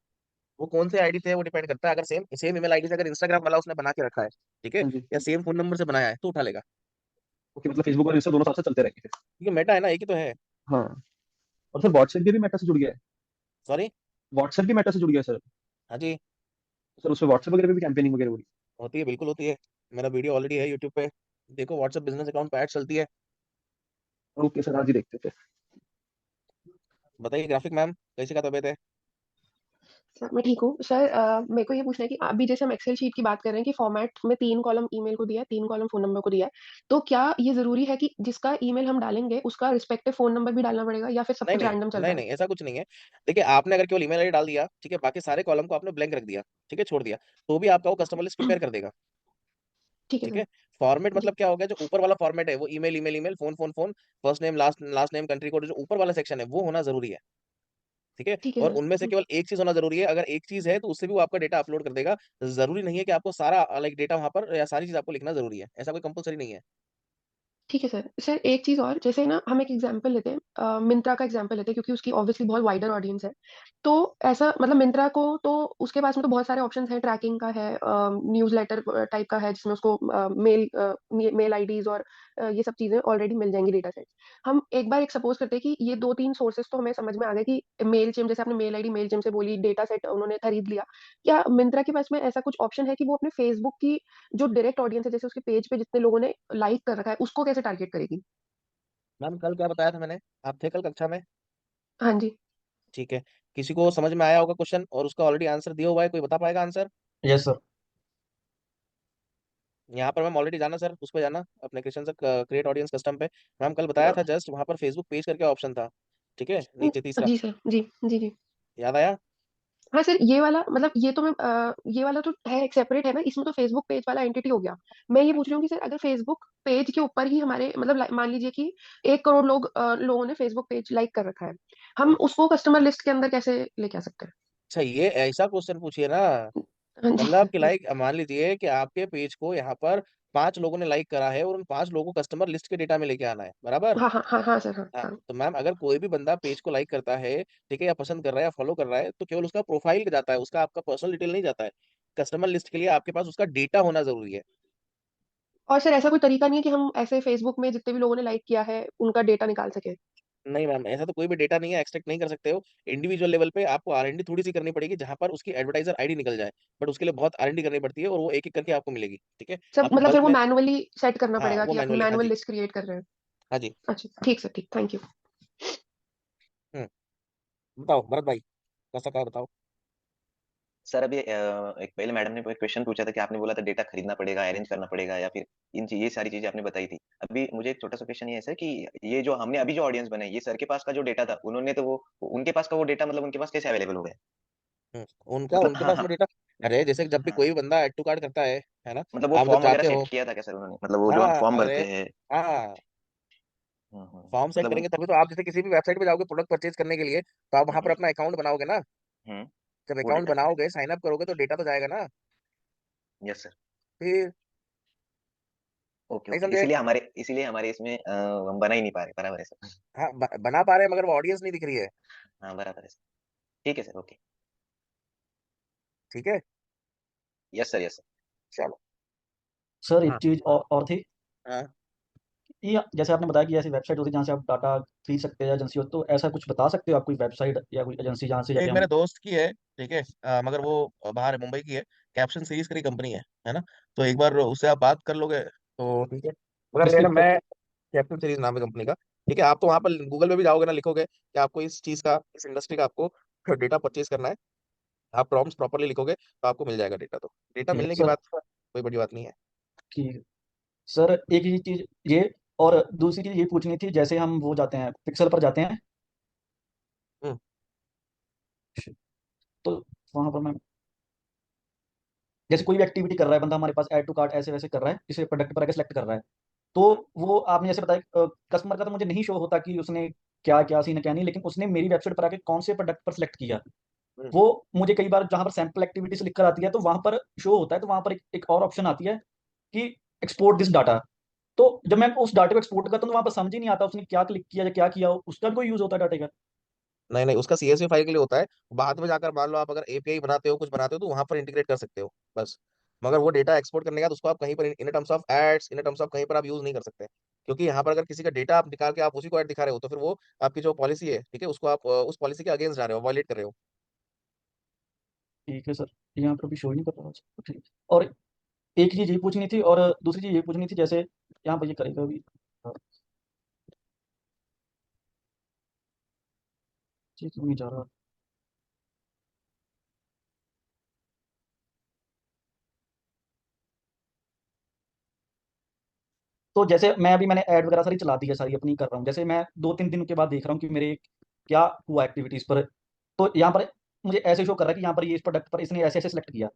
वो कौन से आईडी से है वो डिपेंड करता है, अगर सेम सेम ईमेल आईडी से अगर इंस्टाग्राम वाला उसने बना के रखा है, ठीक है, हाँ जी। या सेम फोन नंबर से बनाया है, तो उठा लेगा। ओके, मतलब फेसबुक और इंस्टा दोनों साथ साथ चलते रहेंगे फिर? क्योंकि मेटा है ना, एक ही तो है। हाँ। और सर व्हाट्सएप भी मेटा से जुड़ गया है? सॉरी। व्हाट्सएप भी मेटा से जुड़ गया है सर? हाँ जी, सर उसमें व्हाट्सएप वगैरह पे भी कैंपेनिंग वगैरह हो रही होती है, बिल्कुल होती है। मेरा वीडियो ऑलरेडी है यूट्यूब पे, देखो, व्हाट्सएप बिजनेस अकाउंट पे एड चलती है। है? ओके सर, आज ही देखते थे। बताइए ग्राफिक मैम, कैसी का तबीयत है? सर मैं ठीक हूँ सर। मेरे को ये पूछना है कि अभी जैसे हम एक्सेल शीट की बात कर रहे हैं कि फॉर्मेट में 3 कॉलम ईमेल को दिया है, 3 कॉलम फोन नंबर को दिया है, तो क्या ये जरूरी है कि जिसका ईमेल हम डालेंगे उसका रिस्पेक्टिव फोन नंबर भी डालना पड़ेगा या फिर सब नहीं कुछ नहीं रैंडम चल नहीं रहा है? नहीं, ऐसा कुछ नहीं है। देखिए, आपने अगर केवल ईमेल आईडी डाल दिया, ठीक है, बाकी सारे कॉलम को आपने ब्लैंक रख दिया, ठीक है, छोड़ दिया, तो भी आपका वो कस्टमर लिस्ट प्रिपेयर कर देगा। ठीक है ठीक सर। है, फॉर्मेट जी। मतलब क्या हो गया, जो ऊपर वाला फॉर्मेट है वो email email email, phone phone phone, first name last last name country code, जो ऊपर वाला सेक्शन है वो होना जरूरी है, ठीक है। ठीक है और सर। उनमें से केवल एक चीज होना जरूरी है, अगर एक चीज है तो उससे भी वो आपका डेटा अपलोड कर देगा। जरूरी नहीं है कि आपको सारा लाइक डेटा वहां पर, या सारी चीज आपको लिखना जरूरी है, ऐसा कोई कंपलसरी नहीं है। ठीक है सर। सर एक चीज़ और, जैसे ना हम एक एग्जांपल लेते हैं, मिंत्रा का एग्जांपल लेते हैं क्योंकि उसकी ऑब्वियसली बहुत वाइडर ऑडियंस है। तो ऐसा मतलब मिंत्रा को तो उसके पास में तो बहुत सारे ऑप्शंस हैं, ट्रैकिंग का है, न्यूज़लेटर टाइप का है जिसमें उसको मेल आईडीज़ और ये सब चीज़ें ऑलरेडी मिल जाएँगी, डेटा सेट्स। हम एक बार एक सपोज़ करते हैं कि ये 2-3 सोर्सेज़ तो हमें समझ में आ गए कि मेलचिम, जैसे आपने मेल आईडी मेलचिम से बोली, डेटा सेट उन्होंने खरीद लिया। क्या मिंत्रा के पास में ऐसा कुछ ऑप्शन है कि वो अपने फेसबुक की जो डायरेक्ट ऑडियंस है, जैसे उसके पेज पे जितने लोगों ने लाइक कर रखा है, उसको कैसे टारगेट करेगी? मैम कल क्या बताया था मैंने, आप थे कल कक्षा में? हाँ जी। ठीक है, किसी को समझ में आया होगा क्वेश्चन और उसका ऑलरेडी आंसर दिया हुआ है, कोई बता पाएगा आंसर? Yes sir. यहाँ पर मैम ऑलरेडी जाना सर, उस पर जाना अपने क्वेश्चन से, क्रिएट ऑडियंस कस्टम पे। मैम कल बताया था जस्ट, वहां पर फेसबुक पेज करके ऑप्शन था, ठीक है, नीचे तीसरा, जी सर। जी, जी, जी। याद आया? हाँ सर, ये वाला मतलब ये तो मैं ये वाला तो है, एक सेपरेट है ना, इसमें तो फेसबुक पेज वाला एंटिटी हो गया। मैं ये पूछ रही हूँ कि सर अगर फेसबुक पेज के ऊपर ही हमारे मतलब मान लीजिए कि 1 करोड़ लोगों ने फेसबुक पेज लाइक कर रखा है, हम उसको कस्टमर लिस्ट के अंदर कैसे लेके आ सकते हैं? अच्छा, ये ऐसा क्वेश्चन पूछिए ना, हाँ जी। मतलब कि लाइक मान लीजिए कि आपके पेज को यहाँ पर 5 लोगों ने लाइक करा है और उन 5 लोगों को कस्टमर लिस्ट के डेटा में लेके आना है, बराबर? हाँ, हाँ, हाँ, हाँ सर, हाँ, हाँ, हाँ। तो मैम अगर कोई भी बंदा पेज को लाइक करता है, ठीक है, या पसंद कर रहा है या फॉलो कर रहा है, तो केवल उसका प्रोफाइल जाता है, उसका आपका पर्सनल डिटेल नहीं जाता है। कस्टमर लिस्ट के लिए आपके पास उसका डेटा होना जरूरी है। और सर ऐसा कोई तरीका नहीं है कि हम ऐसे फेसबुक में जितने भी लोगों ने लाइक किया है, उनका डेटा निकाल सकें? नहीं मैम, ऐसा तो कोई भी डेटा नहीं है, एक्सट्रैक्ट नहीं कर सकते हो। इंडिविजुअल लेवल पे आपको आरएनडी थोड़ी सी करनी पड़ेगी, जहां पर उसकी एडवर्टाइजर आईडी निकल जाए, बट उसके लिए बहुत आरएनडी करनी पड़ती है और वो एक एक करके आपको मिलेगी, ठीक है। सब आपको मतलब फिर बल्क वो में, मैनुअली सेट करना हाँ पड़ेगा वो कि आप मैनुअली, हाँ मैनुअल जी, लिस्ट क्रिएट कर रहे हैं? हाँ जी। अच्छा, ठीक सर, ठीक। Thank you. हम्म, बताओ भरत भाई, कैसा क्या बताओ? सर अभी एक पहले मैडम ने एक क्वेश्चन पूछा था कि आपने बोला था डेटा खरीदना पड़ेगा, अरेंज करना पड़ेगा, या फिर ये सारी चीजें आपने बताई थी। अभी मुझे एक छोटा सा क्वेश्चन ये है सर कि ये जो हमने अभी जो ऑडियंस बनाई, ये सर के पास का जो डेटा था, उन्होंने तो वो उनके पास का वो डेटा मतलब उनके पास कैसे अवेलेबल हो गया? उनका मतलब उनके हाँ पास हाँ में डेटा, अरे जैसे जब भी हाँ, कोई भी बंदा ऐड टू कार्ट करता है ना, मतलब वो आप उधर फॉर्म वगैरह जाते सेट हो। किया था क्या सर उन्होंने, मतलब वो जो हम हाँ फॉर्म अरे, भरते हैं? हाँ, फॉर्म सेट मतलब करेंगे तभी तो आप जैसे किसी भी वेबसाइट पे जाओगे प्रोडक्ट परचेज करने के लिए, तो आप वहां पर हम्म, अपना अकाउंट बनाओगे ना। हम्म, जब वो अकाउंट डेटा है। बनाओगे, साइन अप करोगे, तो डेटा तो जाएगा ना। Yes sir. फिर ओके नहीं ओके, समझे? इसीलिए हमारे इसमें हम बना ही नहीं पा रहे, बराबर है सर। हाँ, बना पा रहे हैं, मगर वो ऑडियंस नहीं दिख रही है। हाँ बराबर है सर। ठीक है सर, ओके। ठीक है, यस सर, यस सर। चलो। सर एक हाँ, चीज और थी, हाँ, ये जैसे आपने बताया कि ऐसी वेबसाइट होती है जहाँ से आप डाटा खरीद सकते हैं या एजेंसी हो, तो ऐसा कुछ बता सकते हो आप, कोई वेबसाइट या कोई एजेंसी जहाँ से जाके एक हम। मेरे दोस्त की है, ठीक है, मगर वो बाहर है, मुंबई की है। कैप्शन सीरीज की कंपनी है ना, तो एक बार उससे आप बात कर लोगे तो ठीक है। मगर किसके मेरा ऊपर? मैं, कैप्शन सीरीज नाम है कंपनी का, ठीक है। आप तो वहाँ पर गूगल पे भी जाओगे ना, लिखोगे कि आपको इस चीज का, इस इंडस्ट्री का आपको डेटा परचेज करना है, आप प्रॉम्प्ट्स प्रॉपरली लिखोगे तो आपको मिल जाएगा डेटा। तो डेटा ठीक है मिलने के सर। बाद कोई बड़ी बात नहीं है। ठीक है सर, एक ही चीज ये, और दूसरी चीज ये पूछनी थी, जैसे हम वो जाते हैं पिक्सल पर जाते हैं, हम्म, तो वहां पर मैं, जैसे कोई भी एक्टिविटी कर रहा है बंदा हमारे पास, ऐड टू कार्ट ऐसे वैसे कर रहा है, किसी प्रोडक्ट पर आके सेलेक्ट कर रहा है, तो वो आपने जैसे बताया कस्टमर का तो मुझे नहीं शो होता कि उसने क्या क्या सीन है क्या नहीं, लेकिन उसने मेरी वेबसाइट पर आके कौन से प्रोडक्ट पर सिलेक्ट किया, हम्म। वो मुझे कई बार जहां पर सैम्पल एक्टिविटीज लिख कर आती है तो वहां पर शो होता है, तो वहां पर एक और ऑप्शन आती है कि एक्सपोर्ट दिस डाटा। तो जब मैं उस डाटा को एक्सपोर्ट करता हूँ तो वहां पर समझ ही नहीं आता उसने क्या क्लिक किया या क्या किया, उसका भी कोई यूज होता है डाटे का? नहीं नहीं, उसका सीएसवी फाइल के लिए होता है। बाद में जाकर मान लो आप अगर एपीआई बनाते हो, कुछ बनाते हो, तो वहां पर इंटीग्रेट कर सकते हो, बस। मगर वो डेटा एक्सपोर्ट करने का तो उसको आप कहीं पर in terms of ads, in terms of कहीं पर आप यूज नहीं कर सकते, क्योंकि यहाँ पर अगर किसी का डेटा आप निकाल के आप उसी को ऐड दिखा रहे हो, तो फिर वो आपकी जो पॉलिसी है, ठीक है, उसको आप उस पॉलिसी के अगेंस्ट जा रहे हो, वायलेट कर रहे हो। ठीक है सर, यहाँ पर भी शो ही नहीं कर रहा। ठीक है। और एक चीज ये पूछनी थी, और दूसरी चीज ये पूछनी थी, जैसे यहाँ पर ये करेगा अभी, ठीक नहीं जा रहा। तो जैसे मैं अभी मैंने ऐड वगैरह सारी चला दी है, सारी अपनी कर रहा हूँ, जैसे मैं 2-3 दिन के बाद देख रहा हूँ कि मेरे क्या हुआ एक्टिविटीज पर, तो यहाँ पर मुझे ऐसे शो कर रहा है कि यहाँ पर ये इस प्रोडक्ट पर इसने ऐसे ऐसे सेलेक्ट किया,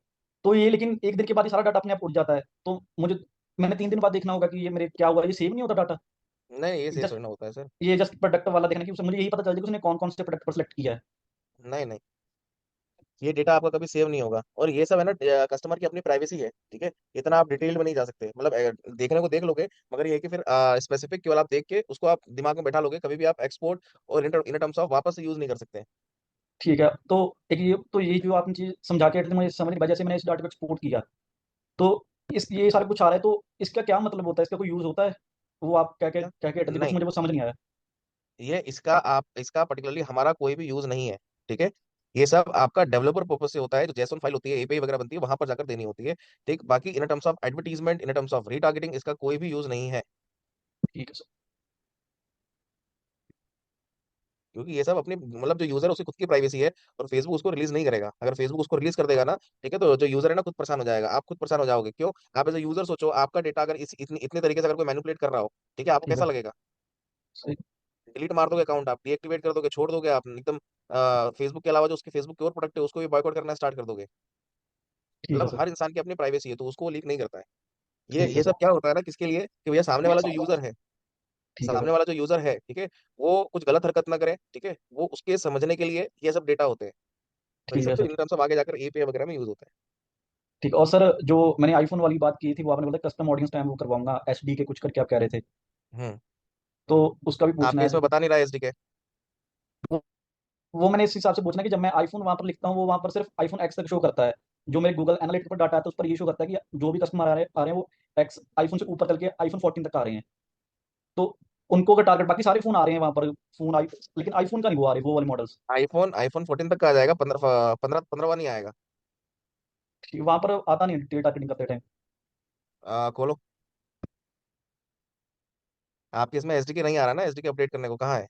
तो ये लेकिन एक दिन के बाद ये सारा डाटा अपने आप उड़ जाता है, तो मुझे, मैंने 3 दिन बाद देखना होगा कि ये मेरे क्या हुआ, ये सेव नहीं होता डाटा? नहीं, ये सेव जस्ट थोड़ी ना होता है सर। ये जस्ट प्रोडक्ट वाला देखना कि मुझे यही पता चल जाए कि उसने कौन कौन से प्रोडक्ट पर सेलेक्ट किया है। नहीं नहीं, ये डेटा आपका कभी सेव नहीं होगा। और ये सब है ना, कस्टमर की अपनी प्राइवेसी है, ठीक है। इतना आप डिटेल में नहीं जा सकते, मतलब देखने को देख लोगे, मगर ये है कि फिर स्पेसिफिक केवल आप देख के उसको आप दिमाग में बैठा लोगे, कभी भी आप एक्सपोर्ट और इन टर्म्स ऑफ वापस से यूज नहीं कर सकते। ठीक है, तो एक ये जो आपने चीज़ समझा के मुझे समझ नहीं पाई, जैसे मैंने इस डाटा को एक्सपोर्ट किया, तो ये सारा कुछ आ रहा है, तो इसका क्या मतलब होता है? इसका कोई यूज़ होता है? वो आप क्या? क्या कहते थे कुछ, नहीं, मुझे वो समझ नहीं आया। ये इसका पर्टिकुलरली हमारा कोई भी यूज नहीं है, ठीक है। ये सब आपका डेवलपर पर्पज से होता है, जो जेसन फाइल होती है, एपीआई वगैरह बनती है, वहां पर जाकर देनी होती है, ठीक। बाकी इन terms of advertisement, in terms of retargeting, इसका कोई भी यूज नहीं है, ठीक है सर। क्योंकि ये सब अपनी, मतलब जो यूजर है उसकी खुद की प्राइवेसी है, और फेसबुक उसको रिलीज नहीं करेगा। अगर फेसबुक उसको रिलीज कर देगा ना, ठीक है, तो जो यूजर है ना खुद परेशान हो जाएगा, आप खुद परेशान हो जाओगे। क्यों? आप एज ए यूजर सोचो, आपका डेटा अगर इतने तरीके से अगर कोई मैनिपुलेट कर रहा हो, ठीक है, आपको ठीक है, कैसा लगेगा? सही। डिलीट मार दोगे अकाउंट, आप डीएक्टिवेट कर दोगे, छोड़ दोगे आप एकदम। फेसबुक के अलावा जो उसके फेसबुक के और प्रोडक्ट है उसको भी बॉयकॉट करना स्टार्ट कर दोगे। ठीक है मतलब सर। हर इंसान की अपनी प्राइवेसी है, तो उसको वो लीक नहीं करता है। ये ठीक है ये सर। सब क्या होता है ना, किसके लिए? कि भैया सामने वाला जो यूजर है, ठीक है सर। सामने वाला जो यूजर है, ठीक है, वो कुछ गलत हरकत ना करे, ठीक है, वो उसके समझने के लिए ये सब डेटा होते हैं। तो ये ठीक सब है फिर सर। इन टर्म्स ऑफ आगे जाकर एपीआई वगैरह में यूज होता है। ठीक है, और सर जो मैंने आईफ़ोन वाली बात की थी, वो आपने बोला कस्टम ऑडियंस टाइम वो करवाऊँगा, एचडी के कुछ करके आप कह रहे थे, हम्म। तो उसका भी पूछना आपके है। इसमें बता नहीं रहा है एसडीके। वो वो मैंने इस हिसाब से पूछना है कि जब मैं आईफ़ोन वहाँ पर लिखता हूँ, वो वहाँ पर सिर्फ आईफ़ोन एक्स तक शो करता है। जो मेरे गूगल एनालिटिक्स पर डाटा आता है, उस पर ये शो करता है कि जो भी कस्टमर आ रहे हैं, वो एक्स आईफ़ोन से ऊपर चल के आईफ़ोन 14 तक आ रहे हैं। तो उनको अगर टारगेट, बाकी सारे फ़ोन आ रहे हैं वहाँ पर, फ़ोन आई लेकिन आईफ़ोन का नहीं वो आ रहे, वो वाले मॉडल्स। आईफोन आईफोन 14 तक का आ जाएगा, 15 नहीं आएगा। ठीक, वहाँ पर आता नहीं डिटेल टारगेटिंग करते टाइम। खोलो। आपके इसमें एसडीके नहीं आ रहा ना, एसडीके अपडेट करने को कहाँ है?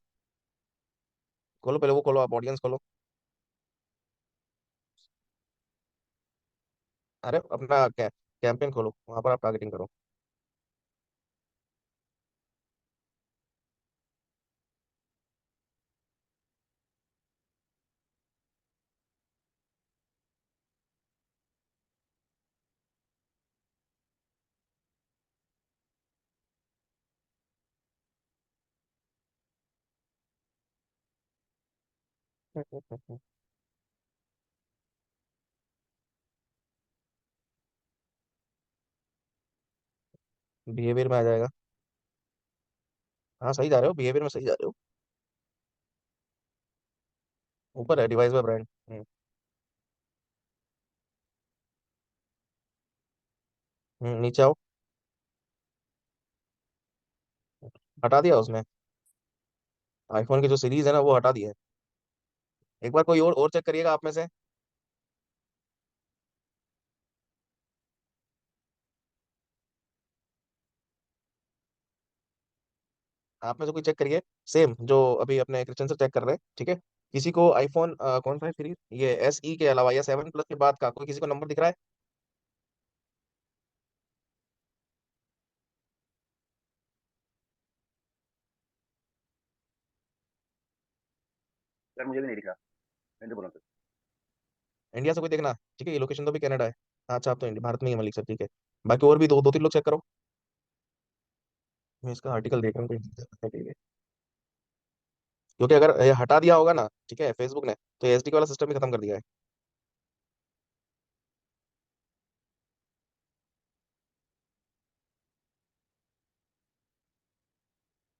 खोलो पहले, वो खोलो, आप ऑडियंस खोलो। अरे अपना कैंपेन खोलो, वहां पर आप टारगेटिंग करो। बिहेवियर में आ जाएगा। हाँ, सही जा रहे हो, बिहेवियर में सही जा रहे हो। ऊपर है डिवाइस बाय ब्रांड। नीचे आओ। हटा दिया उसने, आईफोन की जो सीरीज है ना वो हटा दिया है। एक बार कोई और चेक करिएगा आप में से। आप में से कोई चेक करिए, सेम जो अभी अपने क्रिश्चियन से चेक कर रहे हैं, ठीक है। किसी को आईफोन कौन सा है सीरीज, ये एस ई के अलावा या 7 प्लस के बाद का कोई किसी को नंबर दिख रहा है? सर मुझे भी नहीं दिख रहा, मैं तो बोला सर। इंडिया से कोई देखना, ठीक है, ये लोकेशन तो भी कनाडा है। अच्छा, आप तो भारत में ही हैं, मलिक सर, ठीक है। बाकी और भी दो दो तीन लोग चेक करो। मैं इसका आर्टिकल देख रहा हूँ कहीं। क्योंकि अगर ये हटा दिया होगा ना, ठीक है, फेसबुक ने, तो एसडी वाला सिस्टम ही खत्म कर दिया है।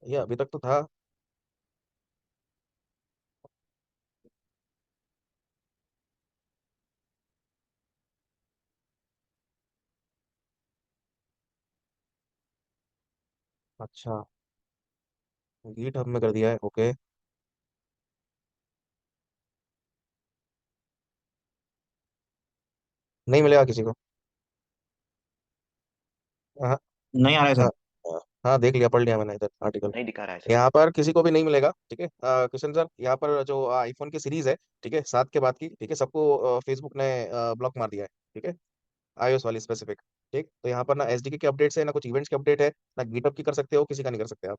ये अभी तक तो था। अच्छा, गीट हब में कर दिया है, ओके। नहीं मिलेगा किसी को। हाँ। नहीं आ रहा है हाँ। सर। हाँ। हाँ, देख लिया, पढ़ लिया मैंने इधर आर्टिकल। नहीं दिखा रहा है सर। यहाँ पर किसी को भी नहीं मिलेगा, ठीक है। किशन सर, यहाँ पर जो आईफोन की सीरीज है, ठीक है, 7 के बाद की, ठीक है, सबको फेसबुक ने ब्लॉक मार दिया है, ठीक है, आईओएस वाली स्पेसिफिक। ठीक, तो यहाँ पर ना एसडीके के अपडेट्स है, ना कुछ इवेंट्स के अपडेट है, ना गिटहब की कर सकते हो, किसी का नहीं कर सकते आप,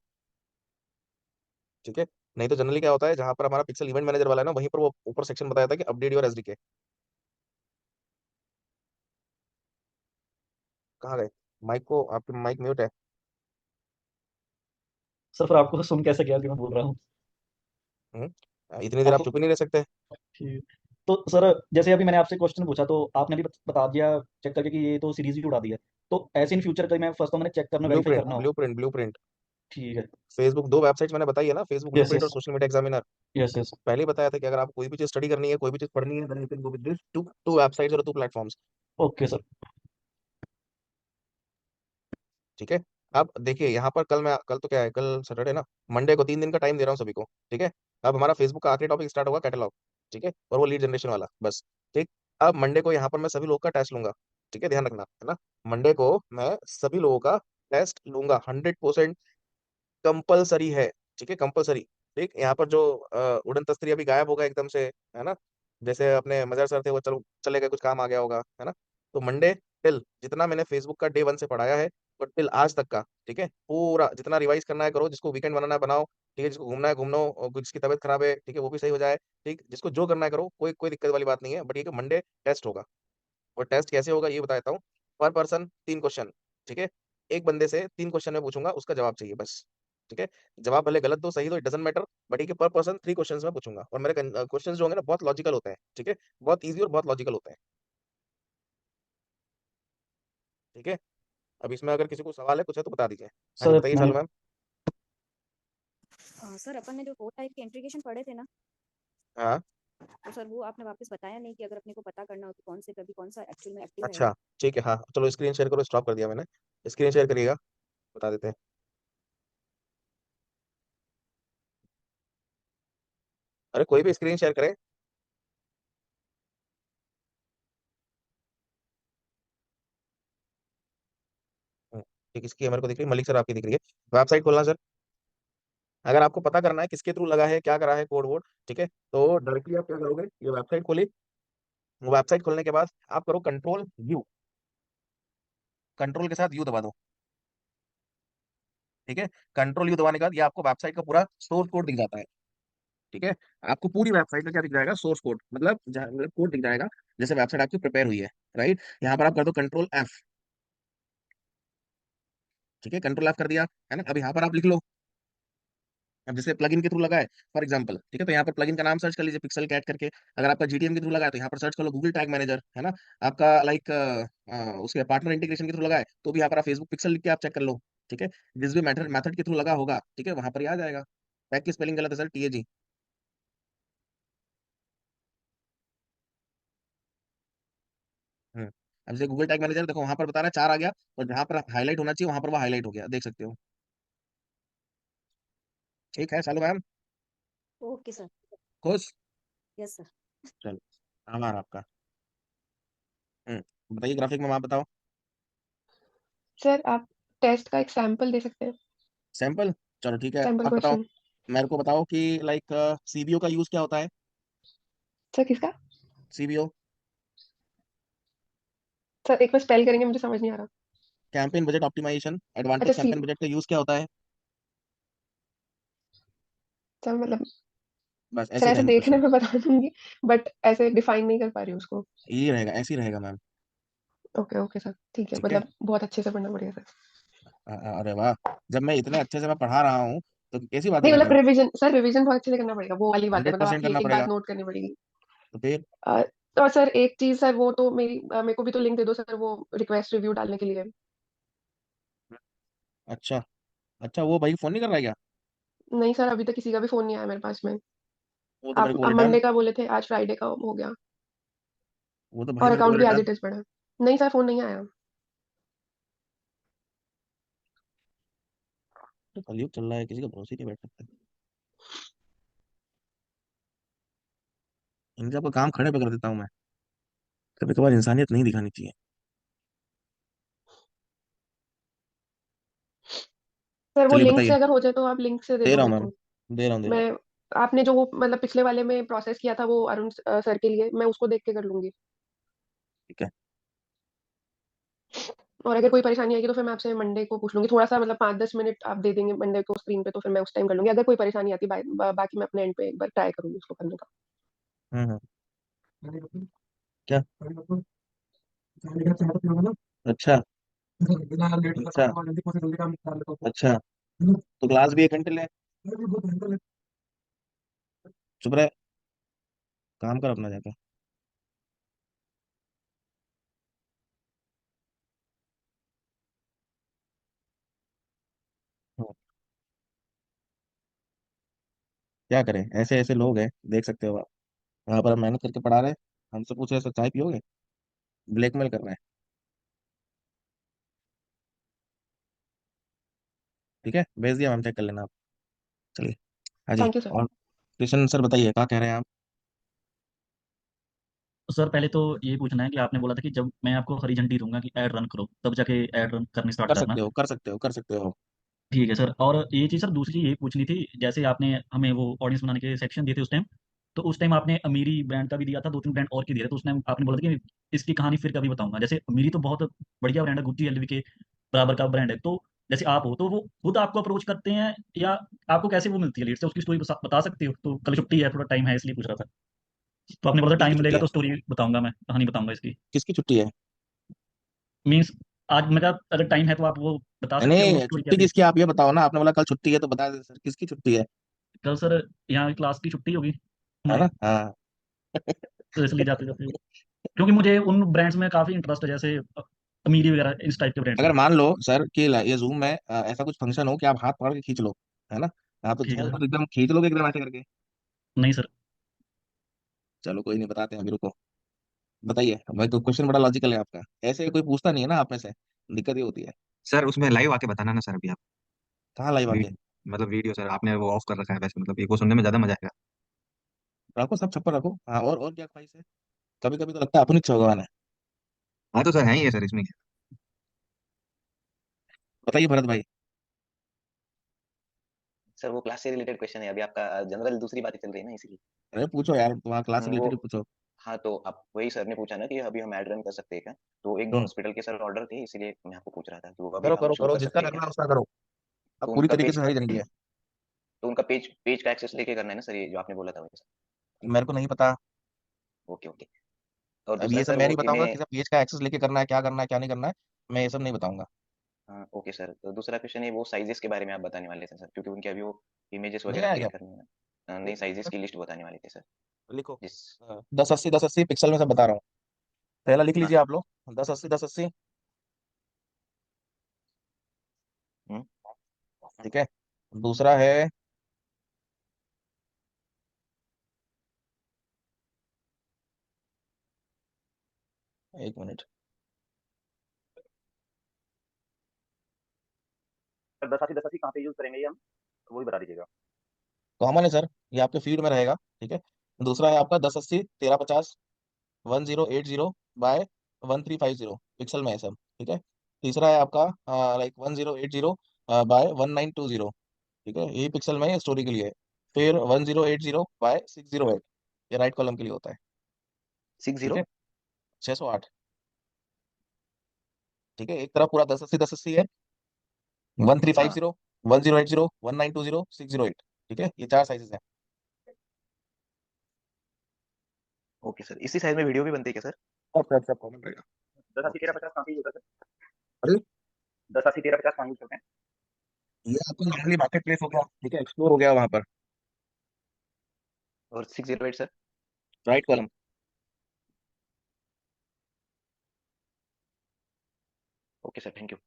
ठीक है। नहीं तो जनरली क्या होता है, जहां पर हमारा पिक्सल इवेंट मैनेजर वाला है ना, वहीं पर वो ऊपर सेक्शन बताया था कि अपडेट योर एसडीके। कहाँ गए? माइक को, आपके माइक म्यूट है। सर फिर आपको सुन कैसे गया कि मैं बोल रहा हूँ? इतनी देर आप आपको? चुप ही नहीं रह सकते? ठीक। तो सर जैसे अभी मैंने आपसे क्वेश्चन पूछा तो आपने भी बता दिया चेक करके कि ये तो सीरीज ही उड़ा दी है। तो ऐसे इन फ्यूचर कभी मैं फर्स्ट मैंने चेक करना वेरीफाई ब्लूप्रिंट करना हो। ब्लूप्रिंट ब्लूप्रिंट ठीक है। फेसबुक, दो वेबसाइट्स मैंने बताई है ना, फेसबुक यस ब्लूप्रिंट और yes social media examiner. Yes yes. पहले ही बताया था कि अगर आपको कोई भी चीज स्टडी करनी है, कोई भी चीज पढ़नी है, then you can go with this two websites और two platforms। Okay sir. ठीक है। अब देखिए यहाँ पर कल तो क्या है, कल सैटरडे ना, मंडे को 3 दिन का टाइम दे रहा हूँ सभी को। ठीक है। अब हमारा फेसबुक का आखिरी टॉपिक स्टार्ट होगा, कैटलॉग। ठीक है, और वो लीड जनरेशन वाला बस। ठीक। अब मंडे को यहाँ पर मैं सभी लोगों का टेस्ट लूंगा। ठीक है, ध्यान रखना है ना। मंडे को मैं सभी लोगों का टेस्ट लूंगा, 100% कंपलसरी है। ठीक है, कंपलसरी। ठीक, यहाँ पर जो उड़न तस्त्री अभी गायब होगा एकदम से, है ना। जैसे अपने मजर सर थे, वो चले गए, कुछ काम आ गया होगा, है ना। तो मंडे टिल जितना मैंने फेसबुक का डे 1 से पढ़ाया है और टिल आज तक का, ठीक है, पूरा जितना रिवाइज करना है करो, जिसको वीकेंड बनाना है बनाओ। ठीक है, जिसको घूमना है घूमनो, और जिसकी तबीयत खराब है, ठीक है, वो भी सही हो जाए। ठीक, जिसको जो करना है करो, कोई कोई दिक्कत वाली बात नहीं है। बट ये कि मंडे टेस्ट होगा। और टेस्ट कैसे होगा ये बता देता हूँ। पर पर्सन 3 क्वेश्चन। ठीक है, एक बंदे से 3 क्वेश्चन में पूछूंगा, उसका जवाब चाहिए बस। ठीक है, जवाब भले गलत दो सही दो, इट डजेंट मैटर। बट ठीक है, पर पर्सन 3 क्वेश्चन में पूछूंगा, और मेरे क्वेश्चन जो होंगे ना, बहुत लॉजिकल होते हैं। ठीक है, बहुत ईजी और बहुत लॉजिकल होते हैं। ठीक है। अब इसमें अगर किसी को सवाल है, कुछ है तो बता दीजिए। हाँ जी, सर बताइए मैंने सालू मैम। सर अपन ने जो 4 टाइप के इंटीग्रेशन पढ़े थे ना, हाँ। तो सर वो आपने वापस बताया नहीं कि अगर अपने को पता करना हो तो कौन से कभी कौन सा एक्चुअल में एक्टिव रहेगा। अच्छा, ठीक है, हाँ चलो स्क्रीन शेयर करो, स्टॉप कर दिया मैंने। स्क्रीन शेयर करिएगा, बता देते हैं। अरे कोई भी स्क्रीन शेयर करे। ठीक, इसकी मेरे को दिख रही है, मलिक सर आपकी दिख रही है। वेबसाइट खोलना सर। अगर आपको पता करना है किसके थ्रू लगा है, क्या करा है, कोड वोड, ठीक है, तो डायरेक्टली आप क्या करोगे, ये वेबसाइट खोली। वेबसाइट खोलने के बाद आप करो कंट्रोल यू। कंट्रोल के साथ यू दबा दो। ठीक है, कंट्रोल यू दबाने के बाद ये आपको वेबसाइट का पूरा सोर्स कोड दिख जाता है। ठीक है, आपको पूरी वेबसाइट का क्या दिख जाएगा, सोर्स कोड, मतलब कोड दिख जाएगा, जैसे वेबसाइट आपकी प्रिपेयर हुई है। राइट, यहाँ पर आप कर दो कंट्रोल एफ। ठीक है, कंट्रोल एफ कर दिया, है ना। अब यहाँ पर आप लिख लो, अब जैसे प्लगइन के थ्रू लगा है, फॉर एग्जांपल, ठीक है, तो यहाँ पर प्लगइन का नाम सर्च कर लीजिए, पिक्सल कैट करके। अगर आपका जीटीएम के थ्रू लगा है तो यहाँ पर सर्च कर लो गूगल टैग मैनेजर, है ना। आपका लाइक उसके पार्टनर इंटीग्रेशन के थ्रू लगा है तो भी यहाँ पर आप फेसबुक पिक्सल लिख के आप चेक कर लो। ठीक है, जिस भी मेथड मेथड के थ्रू लगा होगा, ठीक है, वहां पर ही आ जाएगा। टैग की स्पेलिंग गलत है सर, टीएजी। हम्म। अब जैसे गूगल टैग मैनेजर देखो, वहां पर बता रहा है 4 आ गया, और जहां पर हाईलाइट होना चाहिए वहां पर वो हाईलाइट हो गया, देख सकते हो। ठीक है सालू मैम। Okay sir. खुश। Yes sir. चलो, आभार आपका। बताइए ग्राफिक में आप बताओ। सर आप टेस्ट का एक सैंपल दे सकते हैं? सैंपल, चलो ठीक है, सैंपल आप बताओ। क्वेश्चन। मेरे को बताओ कि लाइक सीबीओ का यूज क्या होता है। सर किसका? सीबीओ, सर एक बार स्पेल करेंगे, मुझे समझ नहीं आ रहा। कैंपेन बजट ऑप्टिमाइजेशन, अच्छा एडवांटेज सी। कैंपेन बजट का यूज क्या होता है। सर मतलब, बस सर ऐसे ही ऐसे रहेंगे देखने क्वेश्चन। में बता दूंगी, बट ऐसे डिफाइन नहीं कर पा रही हूँ उसको। ये रहेगा, ऐसे ही रहेगा मैम। ओके ओके सर, ठीक है, ठीक है। मतलब बहुत अच्छे से पढ़ना पड़ेगा सर। अरे वाह, जब मैं इतने अच्छे से मैं पढ़ा रहा हूँ तो कैसी बातें नहीं कर मतलब रहे हो। रिवीजन, सर रिवीजन बहुत अच्छे से करना पड़ेगा, वो वाली बात है, हंड्रेड मतलब परसेंट आपकी करना एक एक पड़ेगा। बात नोट करनी पड़ेगी। तो फिर अ, और सर एक चीज, सर वो तो मेरे को भी तो लिंक दे दो सर, वो रिक्वेस्ट रिव्यू डालने के लिए। अच्छा, अच्छा वो भाई फोन नहीं कर रहा है क्या। नहीं सर, अभी तक किसी का भी फोन नहीं आया मेरे पास में। वो तो मेरे आप को बोले डन। मंडे का बोले थे, आज फ्राइडे का हो गया। वो तो भाई और मेरे को अकाउंट बोले भी एज डन। इट इज पड़ा है। नहीं सर, फोन नहीं आया। तो कलयुग चल रहा है, किसी का भरोसे नहीं बैठ सकते। इनका आपका काम खड़े पे कर देता हूँ मैं। कभी कभार इंसानियत नहीं दिखानी चाहिए। सर वो चलिए लिंक से बताइए। अगर हो जाए तो आप लिंक से दे दे दो रहा हूँ मेरे मैम, को। दे रहा हूँ, दे रहा हूँ। मैं, आपने जो वो मतलब पिछले वाले में प्रोसेस किया था वो अरुण सर के लिए, मैं उसको देख के कर लूंगी। ठीक है। और अगर कोई परेशानी आएगी तो फिर मैं आपसे मंडे को पूछ लूंगी, थोड़ा सा मतलब 5-10 मिनट आप दे देंगे मंडे को स्क्रीन पे, तो फिर मैं उस टाइम कर लूंगी। अगर कोई परेशानी आती बाकी मैं अपने एंड पे एक बार ट्राई करूंगी उसको करने का। हम्म। क्या। अच्छा, अच्छा, अच्छा, तो क्लास भी 1 घंटे ले। चुप रहे, काम कर अपना जाके। क्या करें, ऐसे ऐसे लोग हैं, देख सकते हो आप। यहाँ पर हम मेहनत करके पढ़ा रहे हैं, हमसे पूछ रहे हैं, "सर, चाय पियोगे?" ब्लैकमेल कर रहे हैं। ठीक है, भेज दिया मैम, चेक कर लेना आप। चलिए। हाँ जी। Thank you sir. और कृष्ण सर बताइए, क्या कह रहे हैं आप? तो सर पहले तो ये पूछना है कि आपने बोला था कि जब मैं आपको हरी झंडी दूंगा कि ऐड रन करो, तब जाके ऐड रन करनी स्टार्ट कर करना। सकते हो, कर सकते हो, कर सकते हो। ठीक है सर। और ये चीज़ सर दूसरी चीज़ ये पूछनी थी, जैसे आपने हमें वो ऑडियंस बनाने के सेक्शन दिए थे उस टाइम, तो उस टाइम आपने अमीरी ब्रांड का भी दिया था, 2-3 ब्रांड और के दिए थे, तो उस टाइम आपने बोला था कि इसकी कहानी फिर कभी बताऊंगा। जैसे अमीरी तो बहुत बढ़िया ब्रांड है, गुच्ची एलवी के बराबर का ब्रांड है, तो जैसे आप हो तो वो खुद आपको अप्रोच करते हैं या आपको कैसे वो मिलती है लीड से, उसकी स्टोरी बता सकते हो? तो कल छुट्टी है, थोड़ा टाइम है, इसलिए पूछ रहा था। तो आपने बोला था किसकी टाइम छुट्टी मिलेगा है? तो स्टोरी बताऊंगा, मैं कहानी बताऊंगा इसकी। किसकी छुट्टी है? मीन्स आज मैं कहा अगर टाइम है तो आप वो बता सकते हो वो नहीं, स्टोरी छुट्टी कैसे। किसकी, आप ये बताओ ना। आपने बोला कल छुट्टी है, तो बता दे सर, किसकी छुट्टी है? कल सर यहाँ क्लास की छुट्टी होगी है हमारी, ना? हाँ। तो इसलिए जाते जाते, क्योंकि मुझे उन ब्रांड्स में काफी इंटरेस्ट है, जैसे अमीरी वगैरह इस टाइप के ब्रांड्स अगर में। मान लो सर कि ये जूम में ऐसा कुछ फंक्शन हो कि आप हाथ पकड़ के खींच लो, है ना? आप तो ठीक है जूम सर। पर एकदम खींच लोगे एकदम ऐसे करके। नहीं सर। चलो कोई नहीं, बताते हैं अभी, रुको। बताइए भाई, तो क्वेश्चन बड़ा लॉजिकल है आपका। ऐसे कोई पूछता नहीं है ना आप में से, दिक्कत ये होती है। सर उसमें लाइव आके बताना ना सर, अभी आप कहाँ लाइव आके? मतलब वीडियो सर आपने वो ऑफ कर रखा है वैसे, मतलब ये को सुनने में ज्यादा मजा आएगा। रखो, सब छप्पर रखो। हाँ, और क्या ख्वाहिश है? कभी कभी तो लगता है अपनी इच्छा भगवान है। हाँ तो सर है ही है सर इसमें। बताइए भरत भाई। सर वो क्लास से रिलेटेड क्वेश्चन है, अभी आपका जनरल दूसरी बातें चल रही है ना, इसीलिए। अरे पूछो यार, तुम्हारा क्लास वो रिलेटेड पूछो। हाँ, तो आप वही सर ने पूछा ना कि अभी हम ऐड रन कर सकते हैं क्या? तो एक दो हम्म। हॉस्पिटल के सर ऑर्डर थे, इसीलिए मैं आपको पूछ रहा था कि वो अभी करो हम करो शुरू करो, कर जिसका सकते हैं क्या? करना है उसका करो। अब तो पूरी उनका तरीके पेज से सही जंगी है। तो उनका पेज का एक्सेस लेके करना है ना सर, ये जो आपने बोला था वही सर। मेरे को नहीं पता। Okay okay. और अब दूसरा ये सब सर मैं वो नहीं बताऊंगा इन्हें कि सब पेज का एक्सेस लेके करना है, क्या करना है, क्या नहीं करना है। मैं ये सब नहीं बताऊंगा। हाँ ओके सर, तो दूसरा क्वेश्चन है वो साइजेस के बारे में आप बताने वाले थे सर, क्योंकि उनके अभी वो इमेजेस नहीं वगैरह आया क्या? क्रिएट करनी है ना। नहीं, साइजेस की लिस्ट बताने वाले थे सर। लिखो। जिस 1080 पिक्सल में सब बता रहा हूँ। पहला लिख हाँ लीजिए आप लोग, 1080 1080। हम्म, ठीक है। दूसरा है, एक मिनट। 1080 कहाँ पे यूज करेंगे ये हम, वो भी बता दीजिएगा। कॉमन है सर, ये आपके फीड में रहेगा। ठीक है। दूसरा है आपका 1080 1350 1080 बाय 1350 पिक्सल में है सब। ठीक है। तीसरा है आपका लाइक 1080 बाय 1920। ठीक है, यही पिक्सल में स्टोरी के लिए है। फिर 1080 बाय 608, ये राइट कॉलम के लिए होता है। ठीक 60। है। 608। ठीक है, एक तरफ पूरा 1080 1080 है। वन थ्री फाइव हाँ जीरो 1080 1920 608। ठीक है, ये चार साइजेस हैं। ओके सर, इसी साइज में वीडियो भी बनती है क्या सर? सब कॉमन रहेगा। 1080 ओके सर। 1350 कहाँ पे यूज करते अरे, हैं? 1080 1350 कहाँ यूज करते हैं? ये आपका नॉर्मली मार्केट प्लेस हो गया। ठीक है, एक्सप्लोर हो गया वहां पर। और 608 sir? Right column. Okay sir, thank you.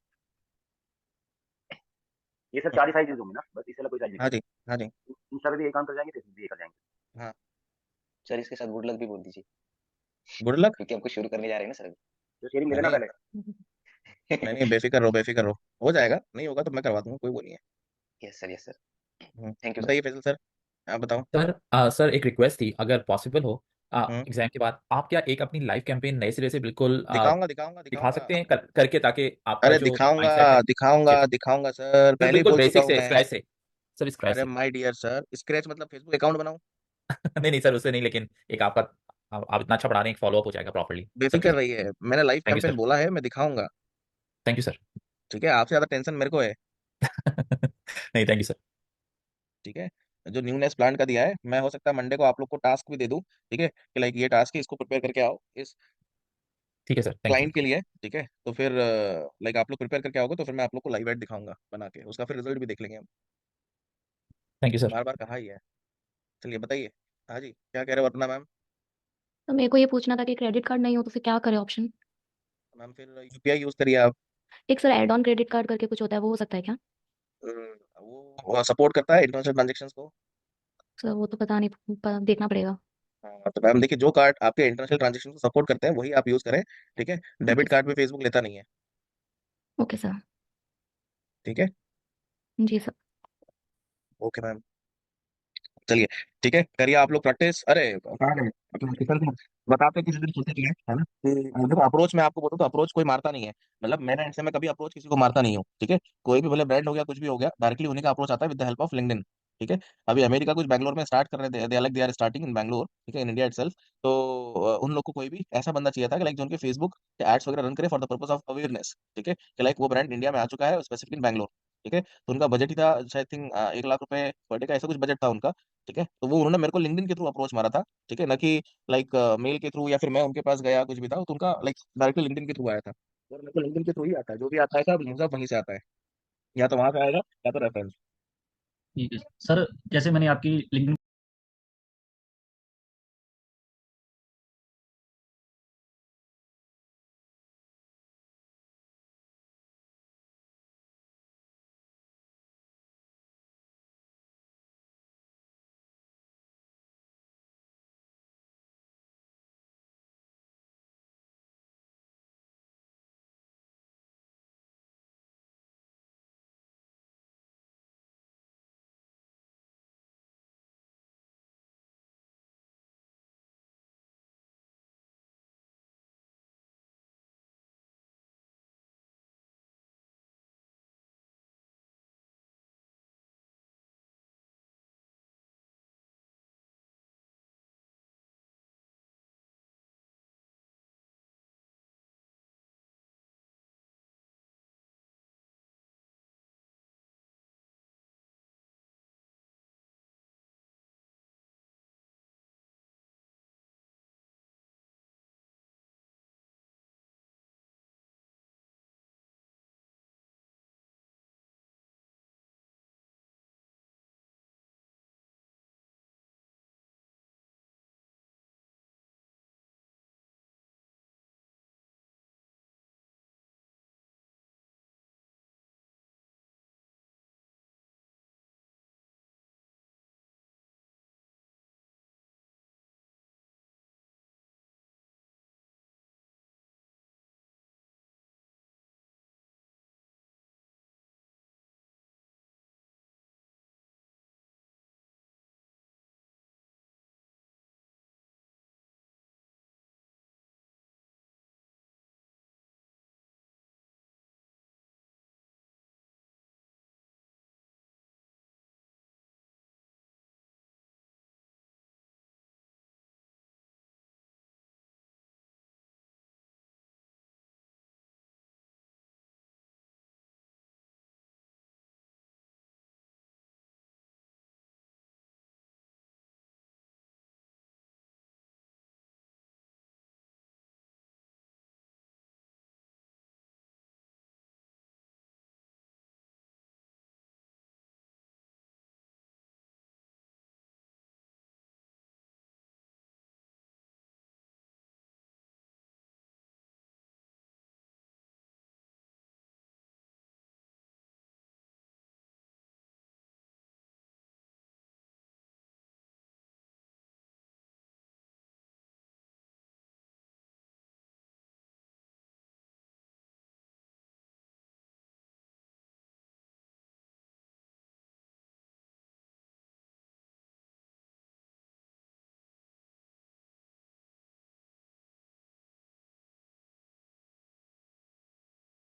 ये सब 4 ही साइज यूज होंगे ना, बस इससे अलग कोई साइज नहीं हाँ चाहिए? जी। हाँ जी। इंस्टा पे भी यही काम कर जाएंगे, फेसबुक भी यही कर जाएंगे? हाँ। सर इसके साथ गुड लक भी बोल दीजिए, गुड लक। क्योंकि हमको शुरू करने जा रहे हैं ना सर तो शेयरिंग ले लेना नहीं पहले। नहीं अभी। नहीं, बेफिक्र रहो, बेफिक्र रहो। हो जाएगा, नहीं होगा तो मैं करवा दूंगा, कोई वो नहीं है। Yes sir, yes sir. Thank you sir. बताइए फैसल सर, आप बताओ। सर सर एक रिक्वेस्ट थी, अगर पॉसिबल हो हम्म। एग्जाम के बाद आप क्या एक अपनी लाइव कैंपेन नए सिरे से बिल्कुल दिखाऊंगा दिखाऊंगा दिखा दिखाऊंगा। सकते हैं करके, ताकि आपका अरे जो दिखाऊंगा माइंडसेट है दिखाऊंगा चेंज हो। दिखाऊंगा सर, सर पहले ही बिल्कुल बोल चुका बेसिक हूँ से, मैं। स्क्रैच से, सब स्क्रैच अरे से। माय डियर सर, स्क्रैच मतलब फेसबुक अकाउंट बनाऊं? नहीं नहीं सर, उससे नहीं, लेकिन एक आपका आप इतना अच्छा पढ़ा रहे हैं, एक फॉलोअप हो जाएगा प्रॉपरली सब बेफिक्र चीज़ें। रहिए, मैंने live thank you campaign sir. बोला है, मैं दिखाऊंगा। Thank you sir. ठीक है, आपसे ज्यादा टेंशन मेरे को है। नहीं, थैंक यू सर। ठीक है। जो न्यूनेस प्लांट का दिया है, मैं हो सकता है मंडे को आप लोग को टास्क भी दे दूं। ठीक है, कि लाइक ये टास्क है, इसको प्रिपेयर करके आओ इस ठीक है सर, थैंक यू। क्लाइंट के लिए। ठीक है, तो फिर लाइक आप लोग प्रिपेयर करके आओगे तो फिर मैं आप लोग को लाइव एड दिखाऊंगा बना के, उसका फिर रिजल्ट भी देख लेंगे हम। Thank you sir. बार बार कहा ही है। चलिए बताइए। हाँ जी, क्या कह रहे हो वरना मैम? तो मेरे को ये पूछना था कि क्रेडिट कार्ड नहीं हो तो फिर क्या करें ऑप्शन? मैम फिर यूपीआई यूज करिए आप। एक sir add on credit card करके कुछ होता है, वो हो सकता है क्या? वो सपोर्ट करता है इंटरनेशनल ट्रांजेक्शन को। सर वो तो पता नहीं, देखना पड़ेगा। हाँ, तो मैम देखिए, जो कार्ड आपके इंटरनेशनल ट्रांजेक्शन को सपोर्ट करते हैं वही आप यूज करें, ठीक है। Okay debit sir. कार्ड पे फेसबुक लेता नहीं है, ओके सर। ठीक है। जी सर। ओके मैम, चलिए, ठीक है, करिए आप लोग प्रैक्टिस। अरे कहाँ गए अपने टीचर को बताते किसी दिन सोचे नहीं है ना कि देखो, अप्रोच में आपको बोलूँ तो अप्रोच कोई मारता नहीं है। मतलब मैंने ऐसे में कभी अप्रोच किसी को मारता नहीं हूँ, ठीक है। कोई भी भले ब्रांड हो गया, कुछ भी हो गया, डायरेक्टली उन्हीं का अप्रोच आता है with the help of LinkedIn, ठीक है। अभी अमेरिका कुछ बैंगलोर में स्टार्ट कर रहे थे, they are starting in Bangalore, ठीक है, इन इंडिया इटसेल्फ। तो उन लोग को कोई भी ऐसा बंदा चाहिए था कि लाइक जो उनके फेसबुक एड्स वगैरह रन करे for the purpose of awareness, ठीक है, कि लाइक वो ब्रांड इंडिया में आ चुका है, स्पेसिफिकली बैंगलोर, ठीक है। तो उनका बजट ही था शायद थिंक 1 लाख रुपए पर डे का, ऐसा कुछ बजट था उनका, ठीक है। तो वो उन्होंने मेरे को लिंक्डइन के थ्रू अप्रोच मारा था, ठीक है, ना कि लाइक मेल के थ्रू या फिर मैं उनके पास गया कुछ भी था, तो उनका लाइक डायरेक्टली लिंक्डइन के थ्रू आया था। और मेरे को लिंक्डइन के थ्रू ही आता है, जो भी आता है सब यूजर वहीं से आता है, या तो वहां से आएगा या तो रेफरेंस। ठीक है सर, जैसे मैंने आपकी लिंक्डइन